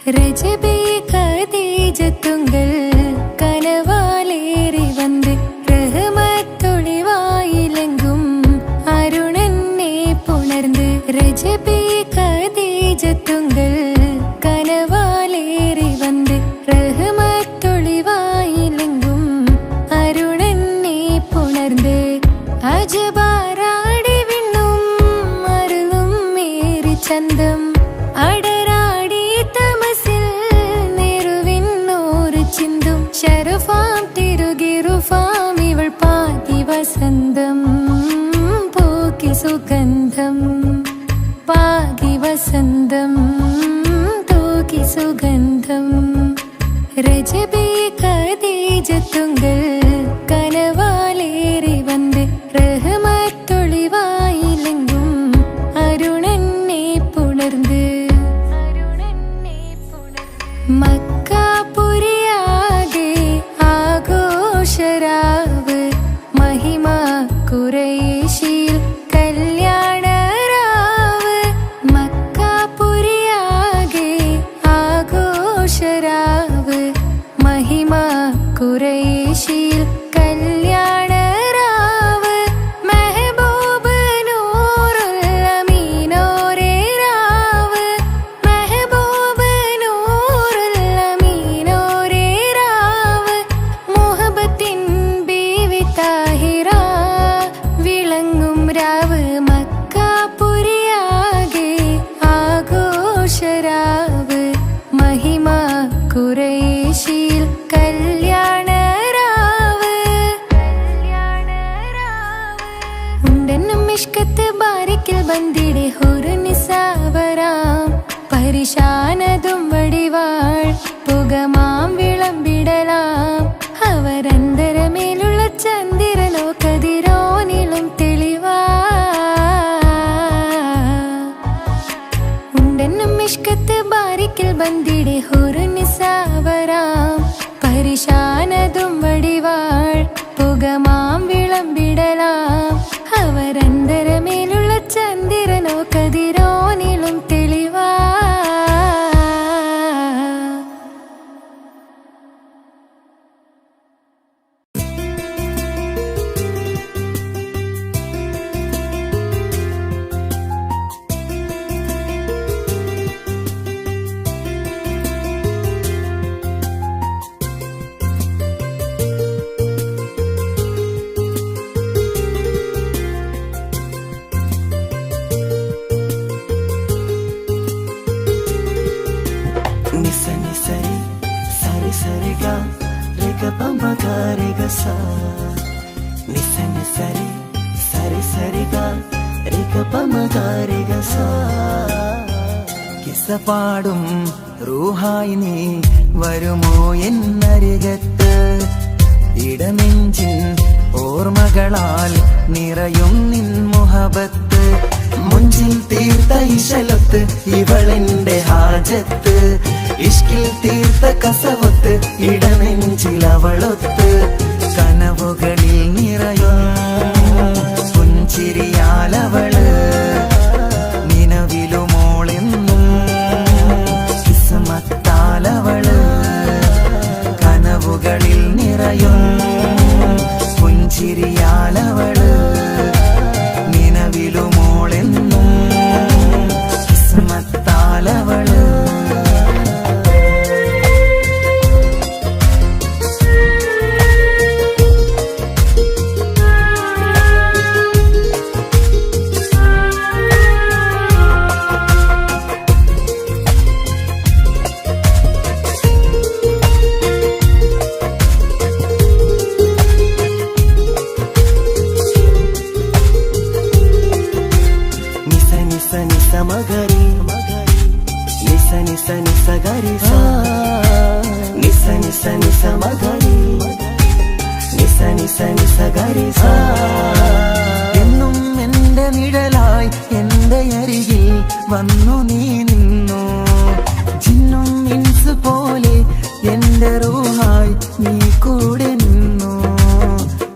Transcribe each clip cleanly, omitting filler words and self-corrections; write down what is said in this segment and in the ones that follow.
രജബേ ഖദീജത്തുങ്കൾ കനവാലേറി വന്ന് റഹ്മത്തൊളിവായിലെങ്കും അരുണനെ പുണർന്ന്. രജബേ ഖദീജത്തുങ്കൾ കനവാലേറി വന്ന് റഹ്മത്തൊളിവായിലെങ്കും അരുണനെ പുണർന്ന്. അജബാറാടി വിണ്ണും അരുളും മേറി ചന്തം അടരാടി തമസിൽ നെരുവിന്നോറ് ചിന്തും. ശരഫാം തിരുകിറുഫാം ഇവൾ പാതി വസന്തം പോക്കി സുഗന്ധം പാകി വസന്തം തൂക്കി സുഗന്ധം. രജബേ ഖദീജത്തുങ്കൾ കനവാലേറി വന്ന് റഹ്മത്തൊളിവായിലെങ്കും അരുണനെ പുണർന്ന്. മക്കാപുരിയാകെ ആഘോഷരാവ് മഹിമ ഖുറൈശിയിൽ കല്യാണരാവ്. മക്കാപുരിയാകെ ആഘോഷരാവ് മഹിമ ഖുറൈശിയിൽ കല്യാണരാവ്. മെഹബൂബ് നൂറുൽ അമീനോരേ രാവ്. മെഹബൂബ് നൂറുൽ അമീനോരേ രാവ്. മുഹബത്തിൻ ബീവി താഹിറ വിളങ്ങും രാവ്. മക്കാപുരിയാകെ ആഘോഷരാവ് മഹിമ ഖുറൈശിയിൽ കല്യാണരാവ്. ഉണ്ടെന്നും മിഷ്കത്ത് ബാരിക്കിൽ ബന്ദിടെ ഹുറുനിസാവരാം. പരിശാനതും വടിവാൾ പുകമാം വിളമ്പിടലാം. അവരന്തരമേലുള്ള ചന്ദ്രനോ കതിരോനിലും തെളിവാ. ഉണ്ടെന്നും മിഷ്കത്ത് ബാരിക്കിൽ ബന്ദിടെ ഹുറുനിസാവരാം. പരിശാനതും വടിവാൾ പുകമാം വിളമ്പിടലാം. അവരന്തരമേലുള്ള ചന്ദ്രനോ കതിരോനിലും തെളിവാ. പാടും റൂഹായി നീ വരുമോ എന്നരികത്ത്. ഇടനെഞ്ചിൻ ഓർമ്മകളാൽ നിറയും നിൻ മുഹബത്ത്. മുഞ്ചിൽ തീർത്ത ഇശലത്ത് ഇവളെന്റെ ഹാജത്ത്. ഇഷ്കിൽ തീർത്ത കസവത്ത് ഇടനെഞ്ചിലവളൊത്ത്. കനവുകളിൽ നിറയും പുഞ്ചിരിയാലവള്. നിലവിലുമോളെന്നും കിസ്മത്താലവള്. കനവുകളിൽ നിറയും പുഞ്ചിരിയാലവള്. നിലവിലുമോളെന്നും കിസ്മത്താലവള്. എന്നും എന്റെ നിഴലായി എന്റെ അരികിൽ വന്നു നീ നിന്നു. ജിന്നും ഇൻസ് പോലെ എന്റെ റൂഹായി നീ കൂടെ നിന്നു.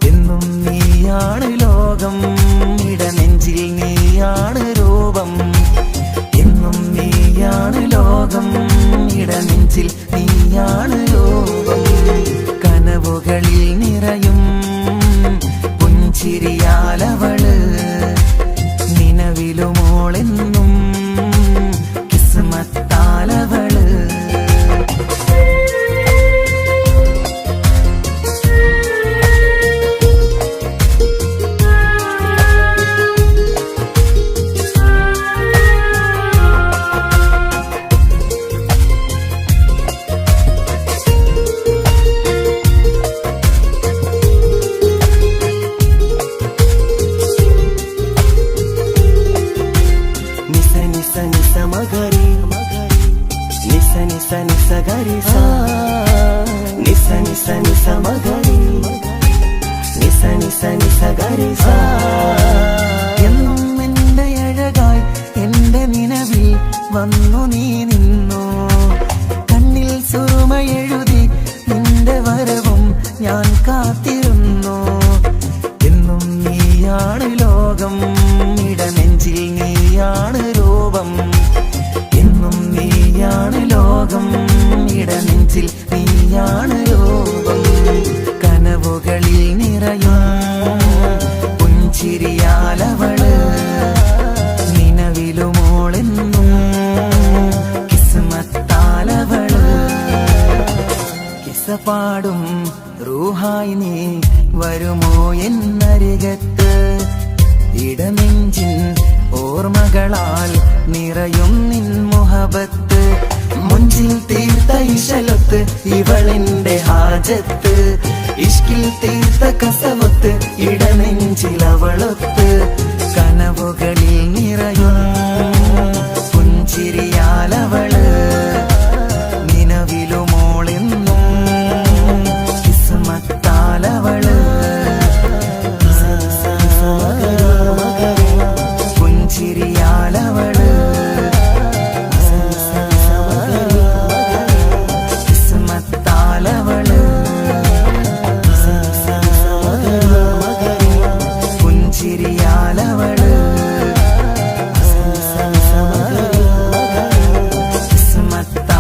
എന്നും നീയാണ് ലോകം, ഇടനെഞ്ചിൽ നീയാണ് രൂപം. എന്നും നീയാണ് ലോകം, ഇട സമഗരി നിസ നിസ നിസ ഗരി സ. എന്നും എന്റെ അഴകായി എന്റെ നിലവിൽ വന്നു നീ നിന്നു. കണ്ണിൽ സുറുമയെഴുതി നിന്റെ വരവും ഞാൻ കാത്തിരുന്നു. എന്നും നീയാണ് ലോകം, ഇടനെഞ്ചിൽ നീയാണ് രൂപം. എന്നും നീയാണ് ലോകം, ഇടനെഞ്ചിൽ നീയാണ് രൂപം. കനവുകളിൽ നിറയും പുഞ്ചിരിയാലവള്, നിലവിലുമോളെന്നും കിസ്മത്താലവള്. കിസപാടും റൂഹായി നീ വരുമോ എന്നരികത്ത്. ഇടനെഞ്ചിൻ ഓർമ്മകളാൽ നിറയും നിൻ മുഹബത്ത്. മുഞ്ചിൽ തീർത്ത ഇശലത്ത് ഇവളെന്റെ ഹാജത്ത്. ഇഷ്കിൽ തീർത്ത കസവത്ത് ഇടനെഞ്ചിലവളൊത്ത്. കനവുകളിൽ നിറയും പുഞ്ചിരിയാലവള്, നിലവിലുമോളെന്നും കിസ്മത്താലവള്. പുഞ്ചിരിയാലവള്, കിസ്മത്താലവള്. പുഞ്ചിരിയാലവള്, കിസ്മത്താലവള്.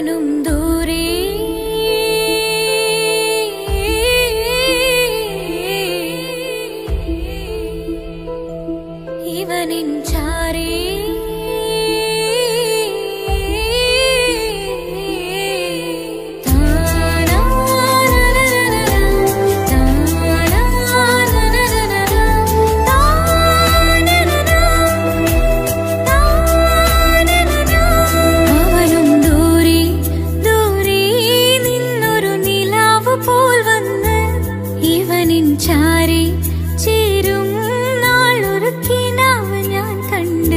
അവനും ദൂരെ ഇവനിൻ ചാരേ ചാരി ചേരും നാളൊരു കിനാവ് ഞാൻ കണ്ടു.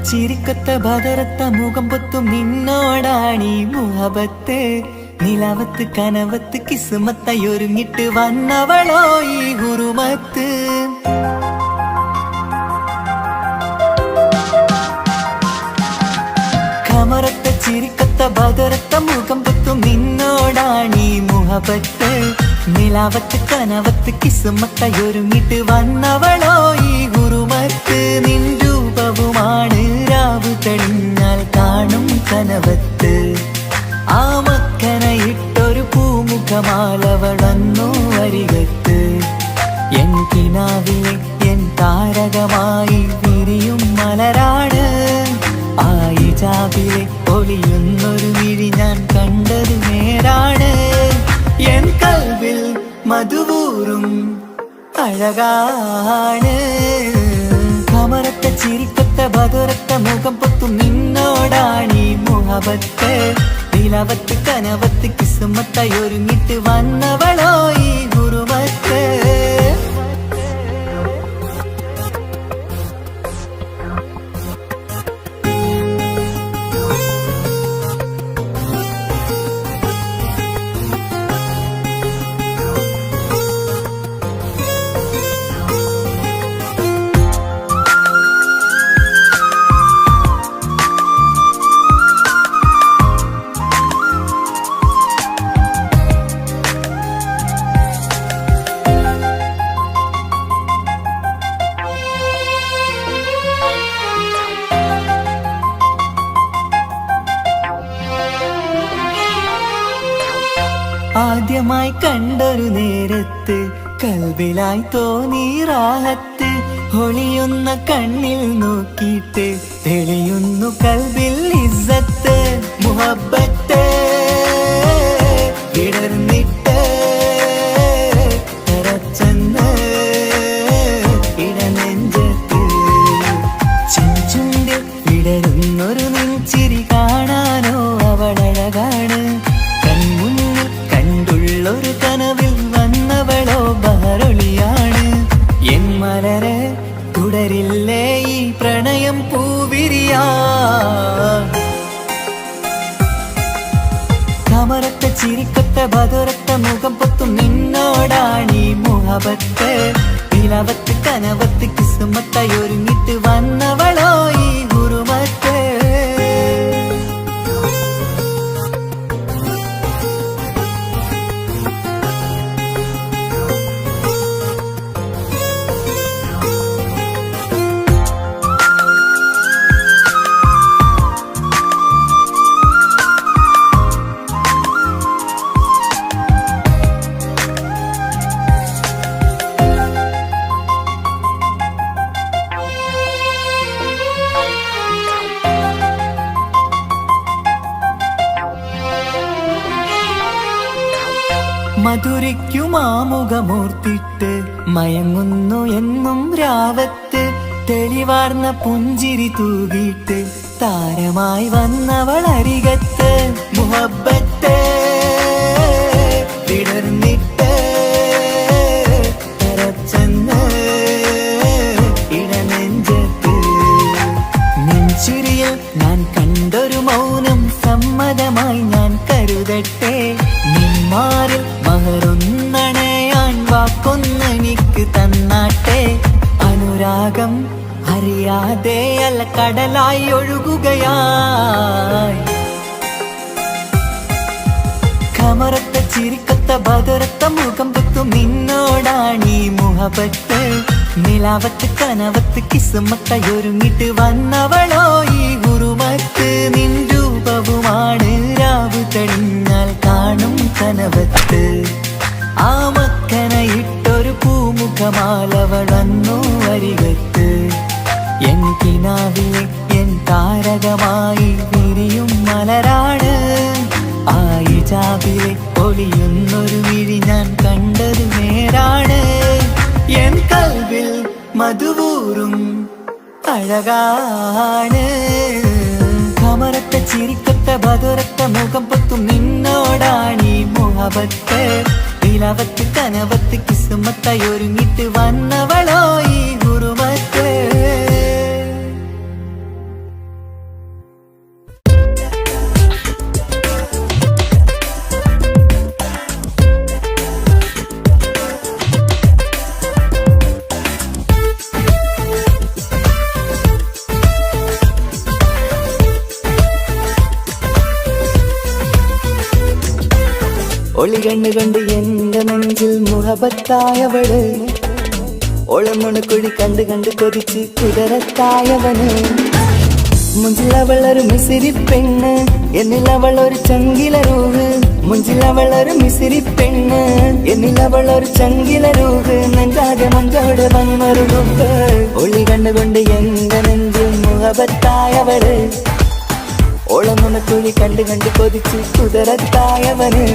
ചിരിക്കൊത്ത ബദറത്ത മുഖം പൊത്തും നിന്നോടാണീ മുഹബത്ത്. നിലവത്ത് കനവത്ത് കിസ്മത്തായി ഒരുങ്ങിട്ട് വന്നവളോ ഈ ഹുറുമത്ത്. കമറത്ത ചിരിക്കത്ത ബദറത്ത മുഖം പൊത്തും നിന്നോടാണീ മുഹബത്ത്. നിലാവത്ത് കനവത്ത് കിസ്മത്തായി ഒരുങ്ങിട്ട് വന്നവളോ ഈ ഹുറുമത്ത്. നിൻ രൂപവുമാണ് രാവ് തെളിഞ്ഞാൽ കാണും കനവത്ത്. ആ മക്കനയിട്ടൊരു പൂമുഖമാലവളന്നു അരികത്ത്. എൻ കിനാവിലെ എൻ താരകമായി വിരിയും മലരാണ്. ആ ഇജാബിലെ ഒളിയുന്നൊരു മിഴി ഞാൻ കണ്ടത് നേരാണ്. എൻ കൽവിൽ മധുവൂറും അഴകാണ്. കമറത്ത ചിരിക്കൊത്ത ബദറത്ത മുഖം പൊത്തും നിന്നോടാണീ മുഹബത്ത്. നിലവത്ത് കനവത്ത് കിസ്മത്തായി ഒരുങ്ങിട്ട് വന്നവളോ ഈ ഹുറുമത്ത്. ആദ്യമായി കണ്ടൊരു നേരത്ത് കൽബിലായി തോന്നി റാഹത്ത്. ഒളിയുന്ന കണ്ണിൽ നോക്കിയിട്ട് തെളിയുന്നു കൽബിൽ ഇസ്സത്ത്. മുഹബ്ബത്ത് വിടർന്നിട്ട് തറച്ചെന്ന് ഇടനെഞ്ചത്ത്. ചെഞ്ചുണ്ടിൽ വിടരുന്നൊരു നെഞ്ചിരി കാണാനോ അവളഴകാണ്. ഒരു കനവിൽ വന്നവളോ ബഹറൊളിയാണ്. എൻ മലരെ തുടരില്ലേ ഈ പ്രണയം പൂവിരിയാ. കമറത്ത ചിരിക്കൊത്ത ബദറത്ത മുഖം പൊത്തും നിന്നോടാണീ മുഹബത്ത്. നിലവത്ത് കനവത്ത് കിസ്മത്തായി ഒരുങ്ങിട്ട് വന്നവളോ ഈ ഹുറുമത്ത്. മധുരിക്കുമാമുഖമൂർത്തിട്ട് മയങ്ങുന്നു എന്നും രാവത്ത്. തെളിവാർന്ന പുഞ്ചിരി തൂകിയിട്ട് താരമായി വന്നവൾ അരികത്ത്. മുഹബ്ബത്ത് വിടർന്നിട്ട് തറച്ചെന്ന് ഇടനെഞ്ചത്ത്. നെഞ്ചിരിയിൽ ഞാൻ കണ്ടൊരു മൗനം സമ്മതമായി ഞാൻ കരുതട്ടെ. നിന്മാറിൽ മഹറൊന്നണയാൻ വാക്കൊന്നെനിക്ക് തന്നാട്ടെ. അനുരാഗം അറിയാതെ അല്ല കടലായി ഒഴുകുകയായി. കമറത്ത ചിരിക്കൊത്ത ബദറത്ത മുഖം പൊത്തും നിന്നോടാണീ മുഹബത്ത്. നിലാവത്ത് കനവത്ത് കിസ്മത്തായി ഒരുങ്ങിട്ട് വന്നവളോ ഈ ഹുറുമത്ത്. നിൻ രൂപവുമാണ് രാവ് തെളിഞ്ഞാൽ കാണും കനവത്ത്. ആ മക്കനയിട്ടൊരു പൂമുഖമാലവളന്നു അരികത്ത്. എൻ കിനാവിലെ എൻ താരകമായി വിരിയും മലരാണ്. ആ ഇജാബിലെ ഒളിയുന്നൊരു മിഴി ഞാൻ കണ്ടത് നേരാണ്. എൻ കൽവിൽ മധുവൂറും അഴകാണ്. കമറത്ത ചിരിക്കൊത്ത ബദറത്ത മുഖം പൊത്തും നിന്നോടാണീ മുഹബത്ത്. നിലവത്ത് കനവത്ത് കിസ്മത്തായി ഒരുങ്ങിട്ട് വന്നവളോ ഈ ഹുറുമത്ത്. ഒളി കണ്ണുകൊണ്ട് എന്റെ നെഞ്ചിൽ മുഹബത്തായവള്, ഒളമുണക്കുഴി കണ്ട് കണ്ട് കൊതിച്ച് കുതിരത്തായവന്. മുഞ്ചിലവളൊരു മിസിരി പെണ്ണ്, എന്നിലവളൊരു ചങ്കില രൂഹ്. മുഞ്ചിലവളൊരു മിസിരി പെണ്ണ്, എന്നിലവളൊരു ചങ്കില രൂഹ്. നെഞ്ചാകെ മഞ്ചോട് വന്നൊരു ലുക്ക്. ഒളി കണ്ണുകൊണ്ട് എന്റെ നെഞ്ചിൽ മുഹബത്തായവള്, ഓളമുണക്കുഴി കണ്ട് കണ്ട് കൊതിച്ച് കുതിരത്തായവന്.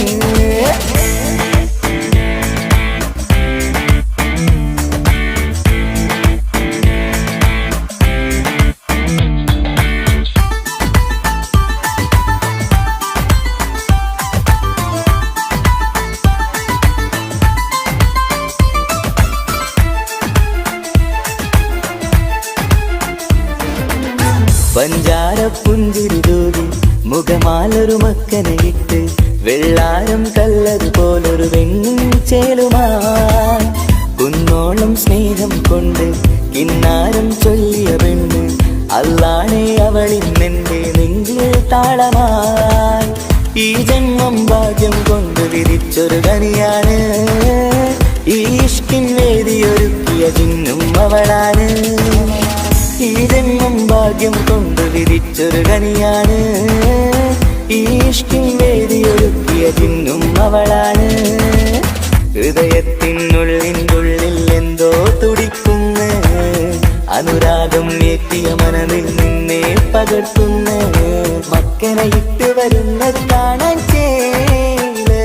പഞ്ചാര പുഞ്ചിരി തൂകി മുഖമാലൊരു മക്കനെ ഇട്ട്, വെള്ളാരം കല്ലതുപോലൊരു വെണ്ണിൻ ചേലുമായി കുന്നോളം സ്നേഹം കൊണ്ട് കിന്നാരം ചൊല്ലിയ പെണ്ണ്. അല്ലാണേ അവളിന്നെന്റെ നെഞ്ചിൽ താളമായി. ഈ ജന്മം ഭാഗ്യം കൊണ്ട് വിരിച്ചൊരു കനിയാണ്, ഈ ഇഷ്കിൻ വേദിയൊരുക്കിയ ജിന്നും അവളാണ്. ഈ ജന്മം ഭാഗ്യം കൊണ്ട് വിരിച്ചൊരു കനിയാണ്, ഈ ഇഷ്കിൻ വേദിയൊരുക്കിയ ജിന്നും അവളാണ്. ഹൃദയത്തിനുള്ളിനുള്ളിൽ എന്തോ തുടിക്കുന്ന, അനുരാഗം ഏറ്റിയ മനതിൽ നിന്നെ പകർത്തുന്ന. മക്കനെ ഇട്ട് വരുന്നത് കാണാൻ ചേല്,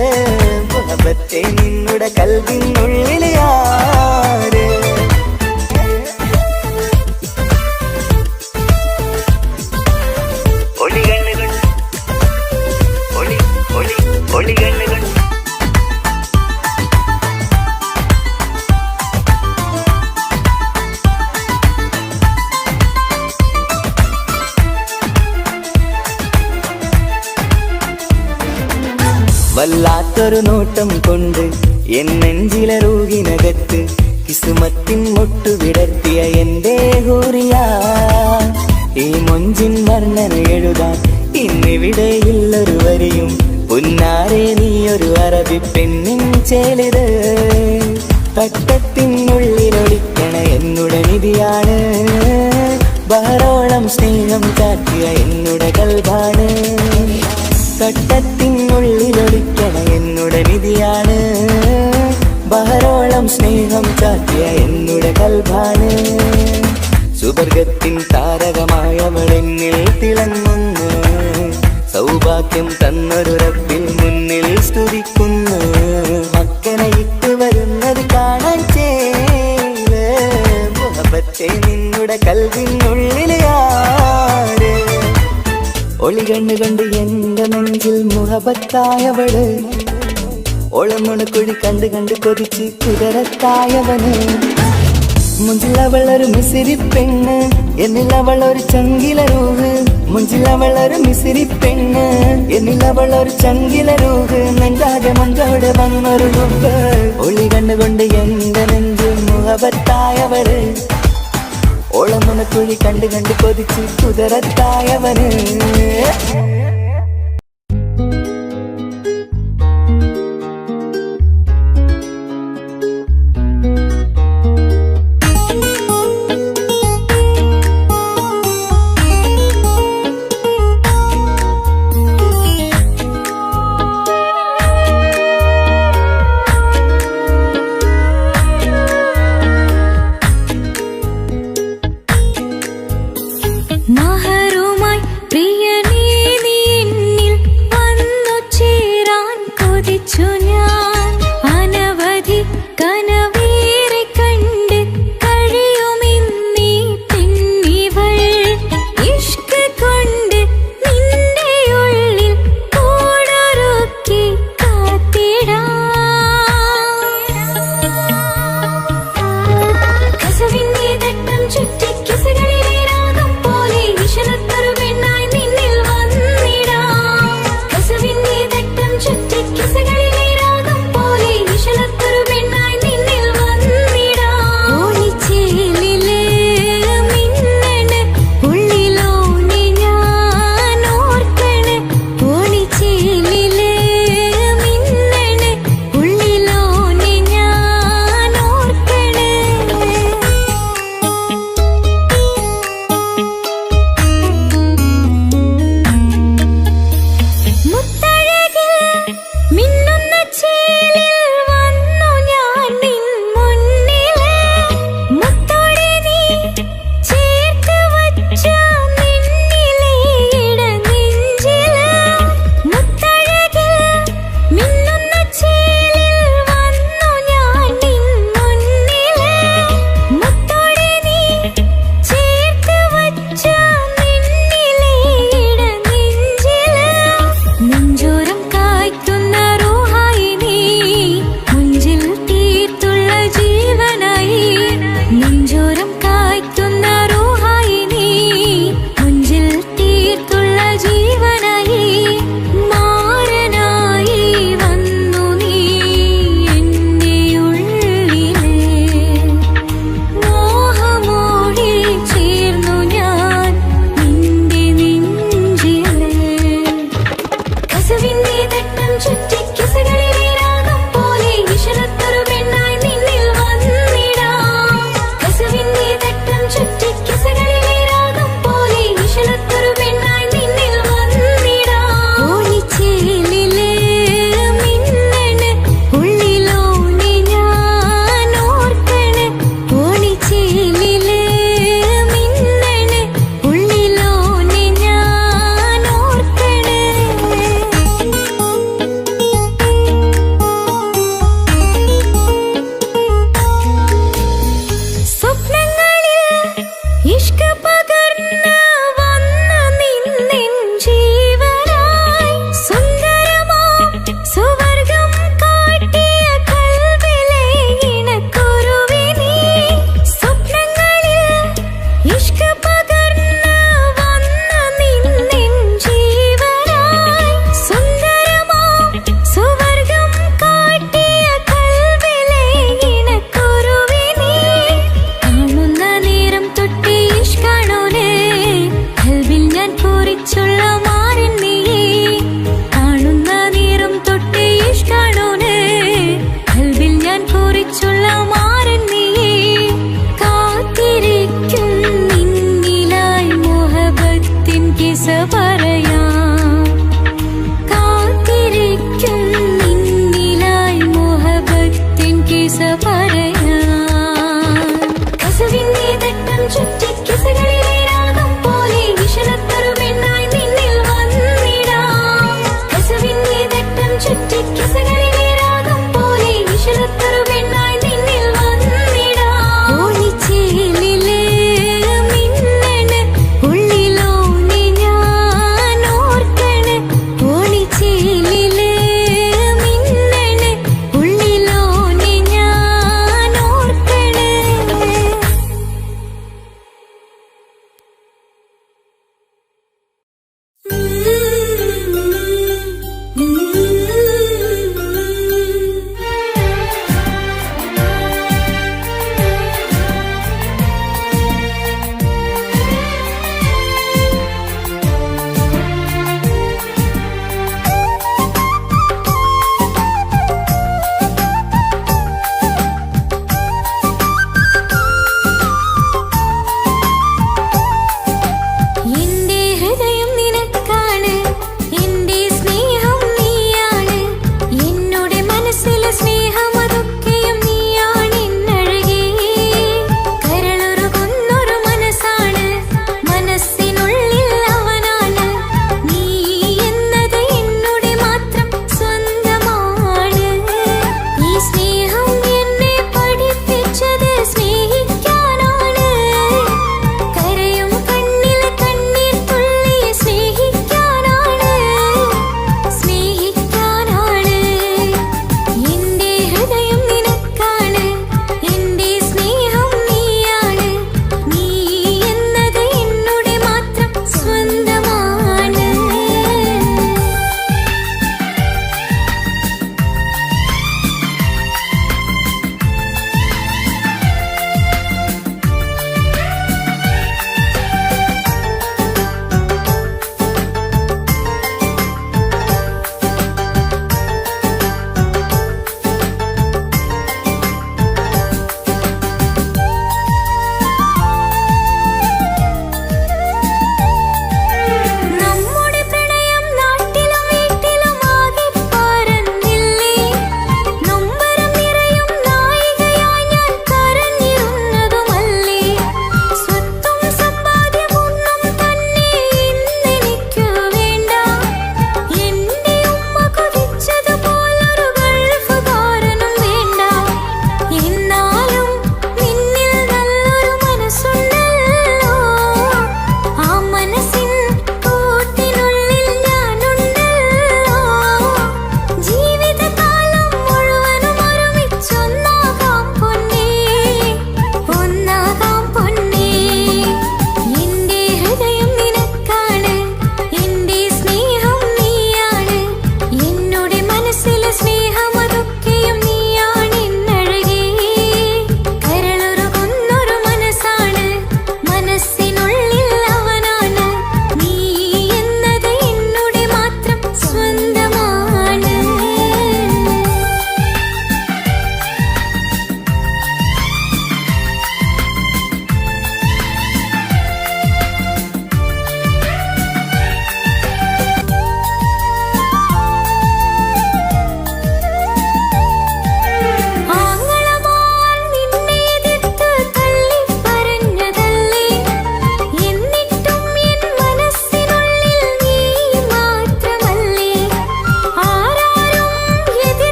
മുഹബത്തെ നിന്നുടെ കൽവിനുള്ളിൽ ആര്. വല്ലാത്തൊരു നോട്ടം കൊണ്ട് എൻ നെഞ്ചിലെ റൂഹിനകത്ത് കിസുമത്തിൻ മൊട്ടു വിടർത്തിയ എന്റെ ഹൂറിയ. ഈ മൊഞ്ചിൻ വർണ്ണന എഴുതാൻ ഇന്നിവിടെയുള്ളൊരു വരിയും, പുന്നാരെ നീയൊരു അറബി പെണ്ണിൻ ചേലിത്. തട്ടത്തിനുള്ളിലൊളിക്കണ എന്നുടെ നിധിയാണ്, ബഹറോളം സ്നേഹം ചാറ്റിയ എന്നുടെ കൽബാണ്. തട്ടത്തിനുള്ളിലൊളിക്കണ എന്നുടെ നിധിയാണ്, ബഹറോളം സ്നേഹം ചാറ്റിയ എന്നുടെ കൽബാണ്. സുവർഗത്തിൻ താരകമായവളെന്നിൽ തിളങ്ങുന്നു, സൗഭാഗ്യം തന്നൊരു റബ്ബിൽ മുന്നിൽ സ്തുതിക്കുന്നു. മക്കനെ ഇട്ട് വരുന്നത് കാണാൻ ചേല്, മുഹബത്തെ നിന്നുടെ കൽവിനുള്ളിൽ ആര്. ഒളി കണ്ണുകൊണ്ട് എന്റെ നെഞ്ചിൽ മുഹബത്തായവള്, ഒളമുണക്കുഴി കണ്ട് കണ്ട് കൊതിച്ച് കുതിരത്തായവന്. മുഞ്ചിലവളൊരു മിസിരി പെണ്ണ്, എന്നിലവളൊരു ചങ്കില രൂഹ്. മുഞ്ചിലവളൊരു മിസിരി പെണ്ണ്, എന്നിലവളൊരു ചങ്കില രൂഹ്. നെഞ്ചാകെ മഞ്ചോട് വന്നൊരു ലുക്ക്. ഒളി കണ്ണുകൊണ്ട് എന്റെ നെഞ്ചിൽ മുഹബത്തായവള്, ഓളമുണക്കുഴി കണ്ട് കണ്ട് കൊതിച്ച് കുതിരത്തായവന്. മഹറുമായി പ്രിയനേ നീ മിന്നുന്ന ചേലിൽ വന്നു ഞാൻ നിൻ മുന്നിലെ മുത്തോടെ നീ ചേർത്ത് വച്ച നിന്നിലെ ഇടനെഞ്ചിലെ മുത്തഴകിൽ മിന്നുന്ന ചേലിൽ വന്നു ഞാൻ നിൻ മുന്നിലെ മുത്തോടെ നീ ചേർത്ത് വച്ച നിന്നിലെ ഇടനെഞ്ചിലെ നെഞ്ചോരം കായ്ക്കുന്ന റൂഹായി നീ മുഞ്ചിൽ തീർത്തുള്ള ജീവനായി നെഞ്ചോരം കായ്ക്കുന്ന റൂഹായി നീ മുഞ്ചിൽ തീർത്തുള്ള ജീവനായി മാരനായി വന്നു നീ എൻ്റെ ഉള്ളിലെ മോഹമോടെ ചേർന്നു ഞാൻ നിന്റെ നെഞ്ചിലെ കസവിന്റെ തട്ടം ചുറ്റി കിസകളിലെ രാഗം പോലെ ഇശലത്തൊരു പെണ്ണായി നിന്നിൽ വന്നിടാം കസവിന്റെ തട്ടം ചുറ്റി കിസകളിലെ രാഗം പോലെ ഇശലത്തൊരു പെണ്ണായി നിന്നിൽ വന്നിടാം ഓണിച്ചേലിലെ മിന്നണ് ഉള്ളിലോണി ഞാൻ ഓർക്കണ് ഓണിച്ചേലിലെ മിന്നണ് ഉള്ളിലോണി ഞാൻ ഓർക്കണ് സ്വപ്നങ്ങളിൽ ഇഷ്ക പകർന്ന് വന്ന് നിന്നെൻ ജീവനായി സുന്ദരമാം സുവർഗം കാട്ടിയ കൽവിലെ ഇണക്കുരുവി നീ സ്വപ്നങ്ങളിൽ ഇഷ്ക പകർന്ന് വന്ന് നിന്നെൻ ജീവനായി സുന്ദരമാം സുവർഗം കാട്ടിയ കൽവിലെ ഇണക്കുരുവി നീ കാണുന്ന നേരം തൊട്ട് ഇഷ്കാണോനെ കൽവിൽ ഞാൻ പൂരിച്ചുള്ള മാരൻ നീയേ കാണുന്ന നേരം തൊട്ട് ഇഷ്കാണോനെ കൽവിൽ ഞാൻ പൂരിച്ചുള്ള മാരൻ നീയേ കാത്തിരിക്കും നിന്നിലായി മോഹബത്തിൻ കിസ പറയാം കാത്തിരിക്കും നിന്നിലായി മോഹബത്തിൻ കിസ പറയാം കസവിന്റെ തട്ടം ചുറ്റി കിസകളിലെ രാഗം പോലെ ഇശലത്തൊരു പെണ്ണായി നിന്നിൽ വന്നിടാം കസവിന്റെ തട്ടം ചുറ്റി കിസകളിലെ രാഗം പോലെ ഇശലത്തൊരു പെണ്ണായി നിന്നിൽ വന്നിടാം ഓണിച്ചേലിലെ മിന്നണ് ഉള്ളിലോണി ഞാൻ ഓർക്കണ് ഓണിച്ചേലിലെ മിന്നണ് ഉള്ളിലോണി ഞാൻ ഓർക്കണ്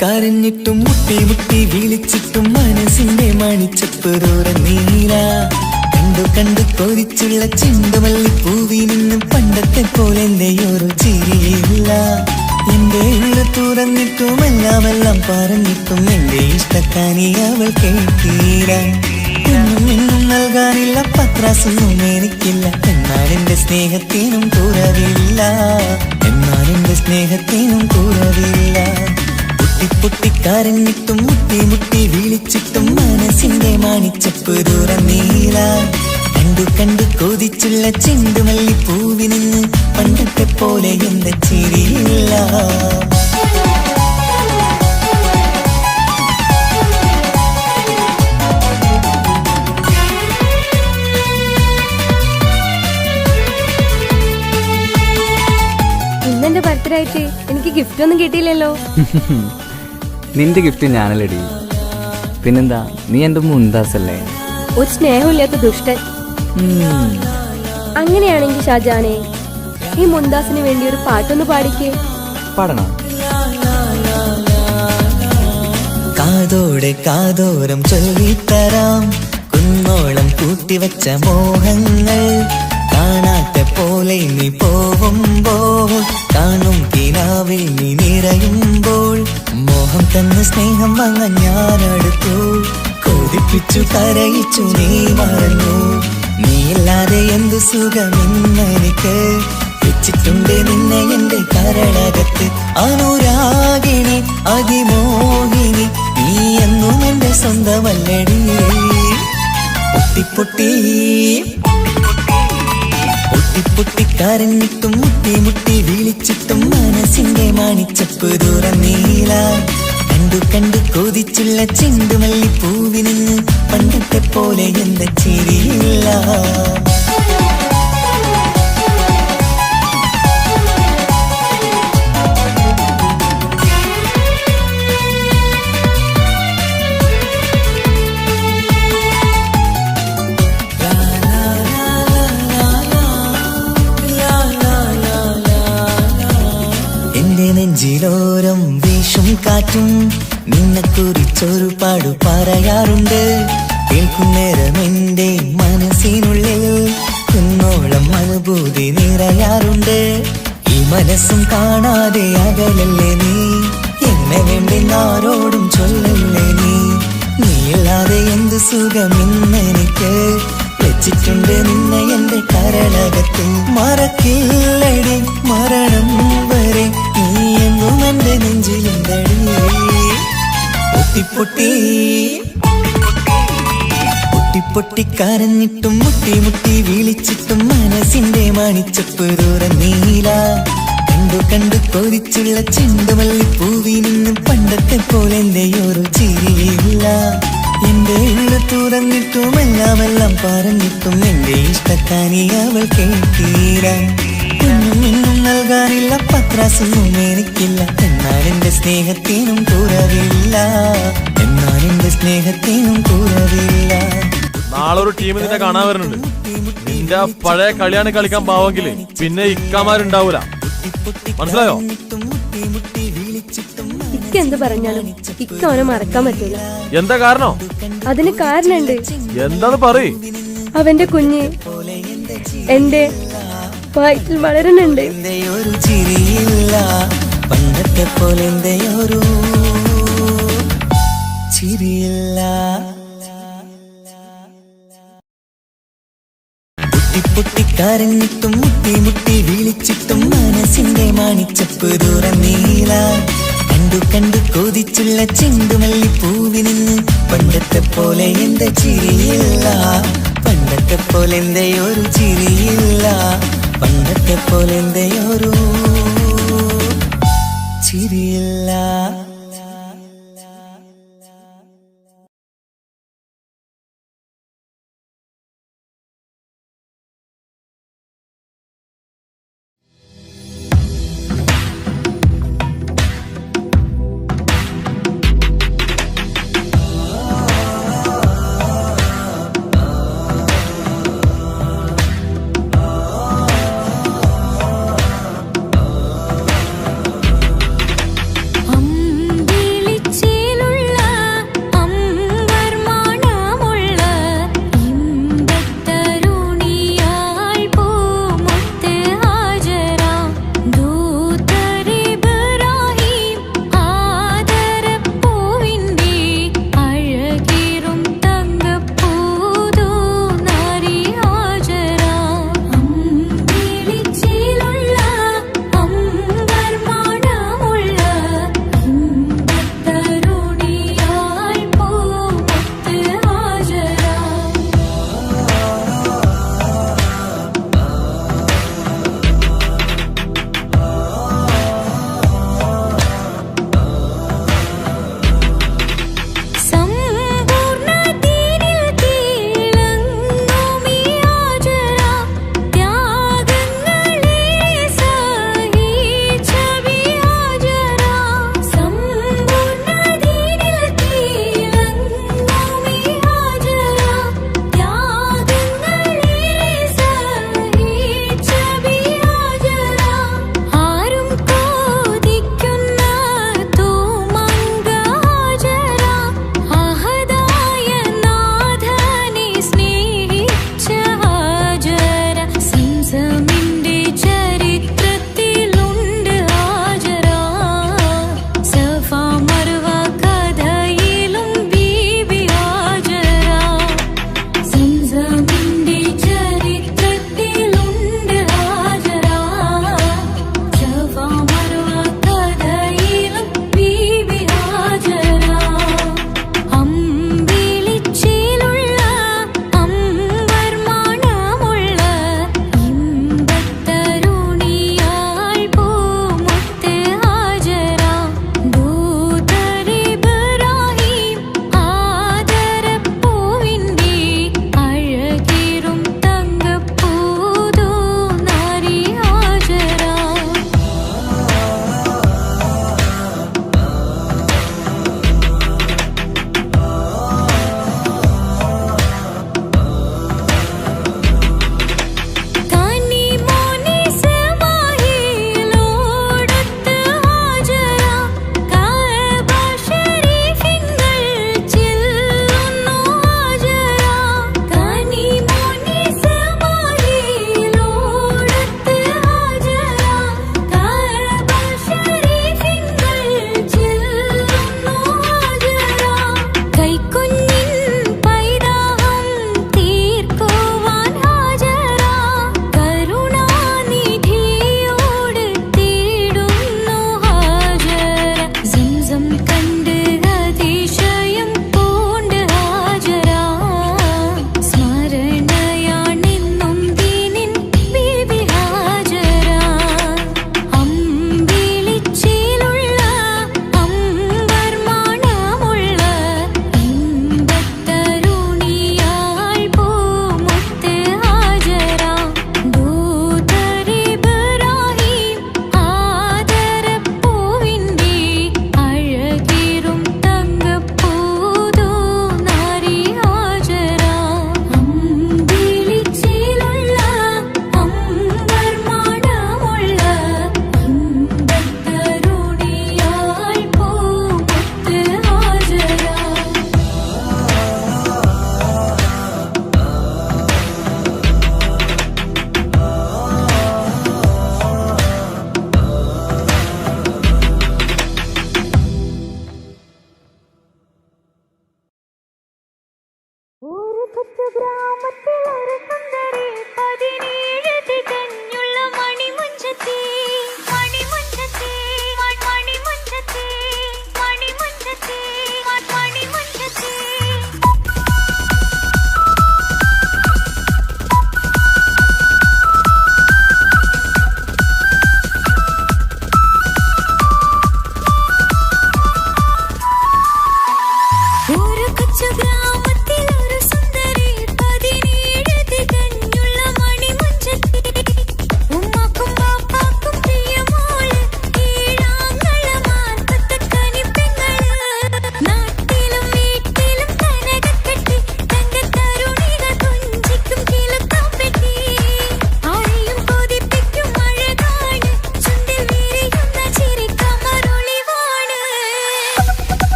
കരഞ്ഞിട്ടും മുട്ടി മുട്ടി വിളിച്ചിട്ടും മനസ്സിന്റെ മണിച്ചപ്പ് തുറന്നീല. കണ്ടു കണ്ടു കൊതിച്ചുള്ള ചെണ്ടുമല്ലി പൂവിൽ നിന്നും പണ്ടത്തെ പോലെ എന്റെയൊരു ചിരിയില്ല. എന്റെ ഉള്ളു തുറന്നിട്ടും എല്ലാം പറഞ്ഞിട്ടും എന്റെ ഇഷ്ടക്കാനി അവൾ കേട്ടീര. ഒന്നും നൽകാനില്ല, പത്രാസൊന്നും എനിക്കില്ല. എന്നാൽ എന്റെ സ്നേഹത്തിനും കുറവില്ല, എന്നാൽ എന്റെ സ്നേഹത്തിനും കുറവില്ല. പൊട്ടിപ്പൊട്ടിക്കരഞ്ഞിട്ടും മുട്ടി മുട്ടി വിളിച്ചിട്ടും മനസ്സിന്റെ മാണിച്ചപ്പ് തുറന്നീല. കണ്ടു കണ്ടു കൊതിച്ചുള്ള ചെണ്ടുമല്ലി പൂവിൽ നിന്ന് പണ്ടത്തെ പോലെ എന്റെ ചിരിയില്ല. ഇന്നെന്റെ ബർത്ത്ഡേ ആയിട്ട് എനിക്ക് ഗിഫ്റ്റ് ഒന്നും കിട്ടിയില്ലല്ലോ. നിന്റെ ഗിഫ്റ്റ് ഞാനല്ലടി, പിന്നെന്താ, നീ എന്റെ മുന്താസല്ലേ. ഒരു സ്നേഹമില്ലാത്ത ദുഷ്ടൻ. അങ്ങനെയാണെങ്കിൽ ഷാജാനെ, ഈ മുന്താസിന് വേണ്ടി ഒരു പാട്ടൊന്ന് പാടിക്കേ. പാടണോ? കാതോടെ കാതോരം ചൊല്ലിത്തരാം കുന്നോളം കൂട്ടിവച്ച മോഹങ്ങൾ. കാണാത്ത പോലെ നീ പോവുമ്പോൾ, കാണും കിനാവിൽ നീ നിറയുമ്പോൾ, മോഹം തന്ന സ്നേഹം വാങ്ങാൻ ഞാനടുത്തു. കൊതിപ്പിച്ചു കരയിച്ചു നീ മറന്നു. നീയില്ലാതെ എന്തു സുഖമെന്നെനിക്ക്. വെച്ചിട്ടുണ്ട് നിന്നെ എന്റെ കരളകത്ത്. അനുരാഗിണി അതിമോഹിനി, നീ എന്നും എന്റെ സ്വന്തമല്ലടി. പൊട്ടിപ്പൊട്ടി പൊട്ടിപ്പൊട്ടിക്കരഞ്ഞിട്ടും മുട്ടി മുട്ടി വിളിച്ചിട്ടും മനസ്സിന്റെ മാണിച്ചപ്പ് തുറന്നീല. കണ്ടു കണ്ടു കൊതിച്ചുള്ള ചെണ്ടുമല്ലി പൂവിൽ നിന്ന് പണ്ടത്തെ പോലെ എന്റെ ചിരിയില്ല. നെഞ്ചിലോരം വീശും കാറ്റും നിന്നെ കുറിച്ചൊരു പാടു പറയാറുണ്ട്. കേൾക്കുന്നേരം എന്റെ മനസ്സിനുള്ളിൽ കുന്നോളം അനുഭൂതി നിറയാറുണ്ട്. ഈ മനസ്സും കാണാതെ അകലല്ലേ നീ, എന്നെ വേണ്ടെന്നാരോടും ചൊല്ലല്ലേ നീ. നീയില്ലാതെ എന്ത് സുഖമെന്നെനിക്ക്. വെച്ചിട്ടുണ്ട് നിന്നെ എന്റെ കരളകത്ത്. മറക്കില്ലടി മരണം വരെ, നീ എന്നും എന്റെ നെഞ്ചിലുണ്ടടി. പൊട്ടിപ്പൊട്ടി പൊട്ടിപ്പൊട്ടിക്കരഞ്ഞിട്ടും മുട്ടി മുട്ടി വിളിച്ചിട്ടും മനസ്സിന്റെ മാണിച്ചപ്പ് തുറന്നീല. കണ്ടു കണ്ടു കൊതിച്ചുള്ള ചെണ്ടുമല്ലി പൂവിൽ നിന്നും പണ്ടത്തെ പോലെ എന്റെയൊരു ചിരിയില്ല. എന്റെ ഉള്ളു തുറന്നിട്ടും എല്ലാം പറഞ്ഞിട്ടും എന്റെ ഇഷ്ടക്കാനി അവൾ കേട്ടീര. ഒന്നും നൽകാനില്ല, പത്രാസൊന്നും എനിക്കില്ല. എന്നാൽ എന്റെ സ്നേഹത്തിനും കുറവില്ല, എന്നാൽ എന്റെ സ്നേഹത്തിനും കുറവില്ല. നാളൊരു ടീം നിന്നെ കാണാൻ വരുന്നുണ്ട്. നിന്റെ പഴയ കളിയാണ് കളിക്കാൻ പാവെങ്കില് പിന്നെ ഇക്കാമാരുണ്ടാവൂല, മനസ്സിലായോ? ഇക്ക എന്ത് പറഞ്ഞാലും ഇക്ക അവനെ മറക്കാൻ പറ്റൂല. എന്താ കാരണം? അതിന് കാരണുണ്ട്. എന്താന്ന് പറയ്. അവന്റെ കുഞ്ഞ് എന്റെ വയറ്റിൽ വളരുന്നുണ്ട്. ഒരു ചിരിയില്ല, പണ്ടത്തെ പോലെ ഒരു ചിരിയില്ല. പൊട്ടിപ്പൊട്ടിക്കരഞ്ഞിട്ടും മുട്ടി മുട്ടി വിളിച്ചിട്ടും മനസ്സിന്റെ മാണിച്ചപ്പ് തുറന്നീല. കണ്ടു കണ്ടു കൊതിച്ചുള്ള ചെണ്ടുമല്ലി പൂവിൽ നിന്ന് പണ്ടത്തെ പോലെ എന്റെ ചിരിയില്ല. പണ്ടത്തെ പോലെ ഒരു ചിരിയില്ല, പണ്ടത്തെ പോലെ ഒരു ചിരിയില്ല.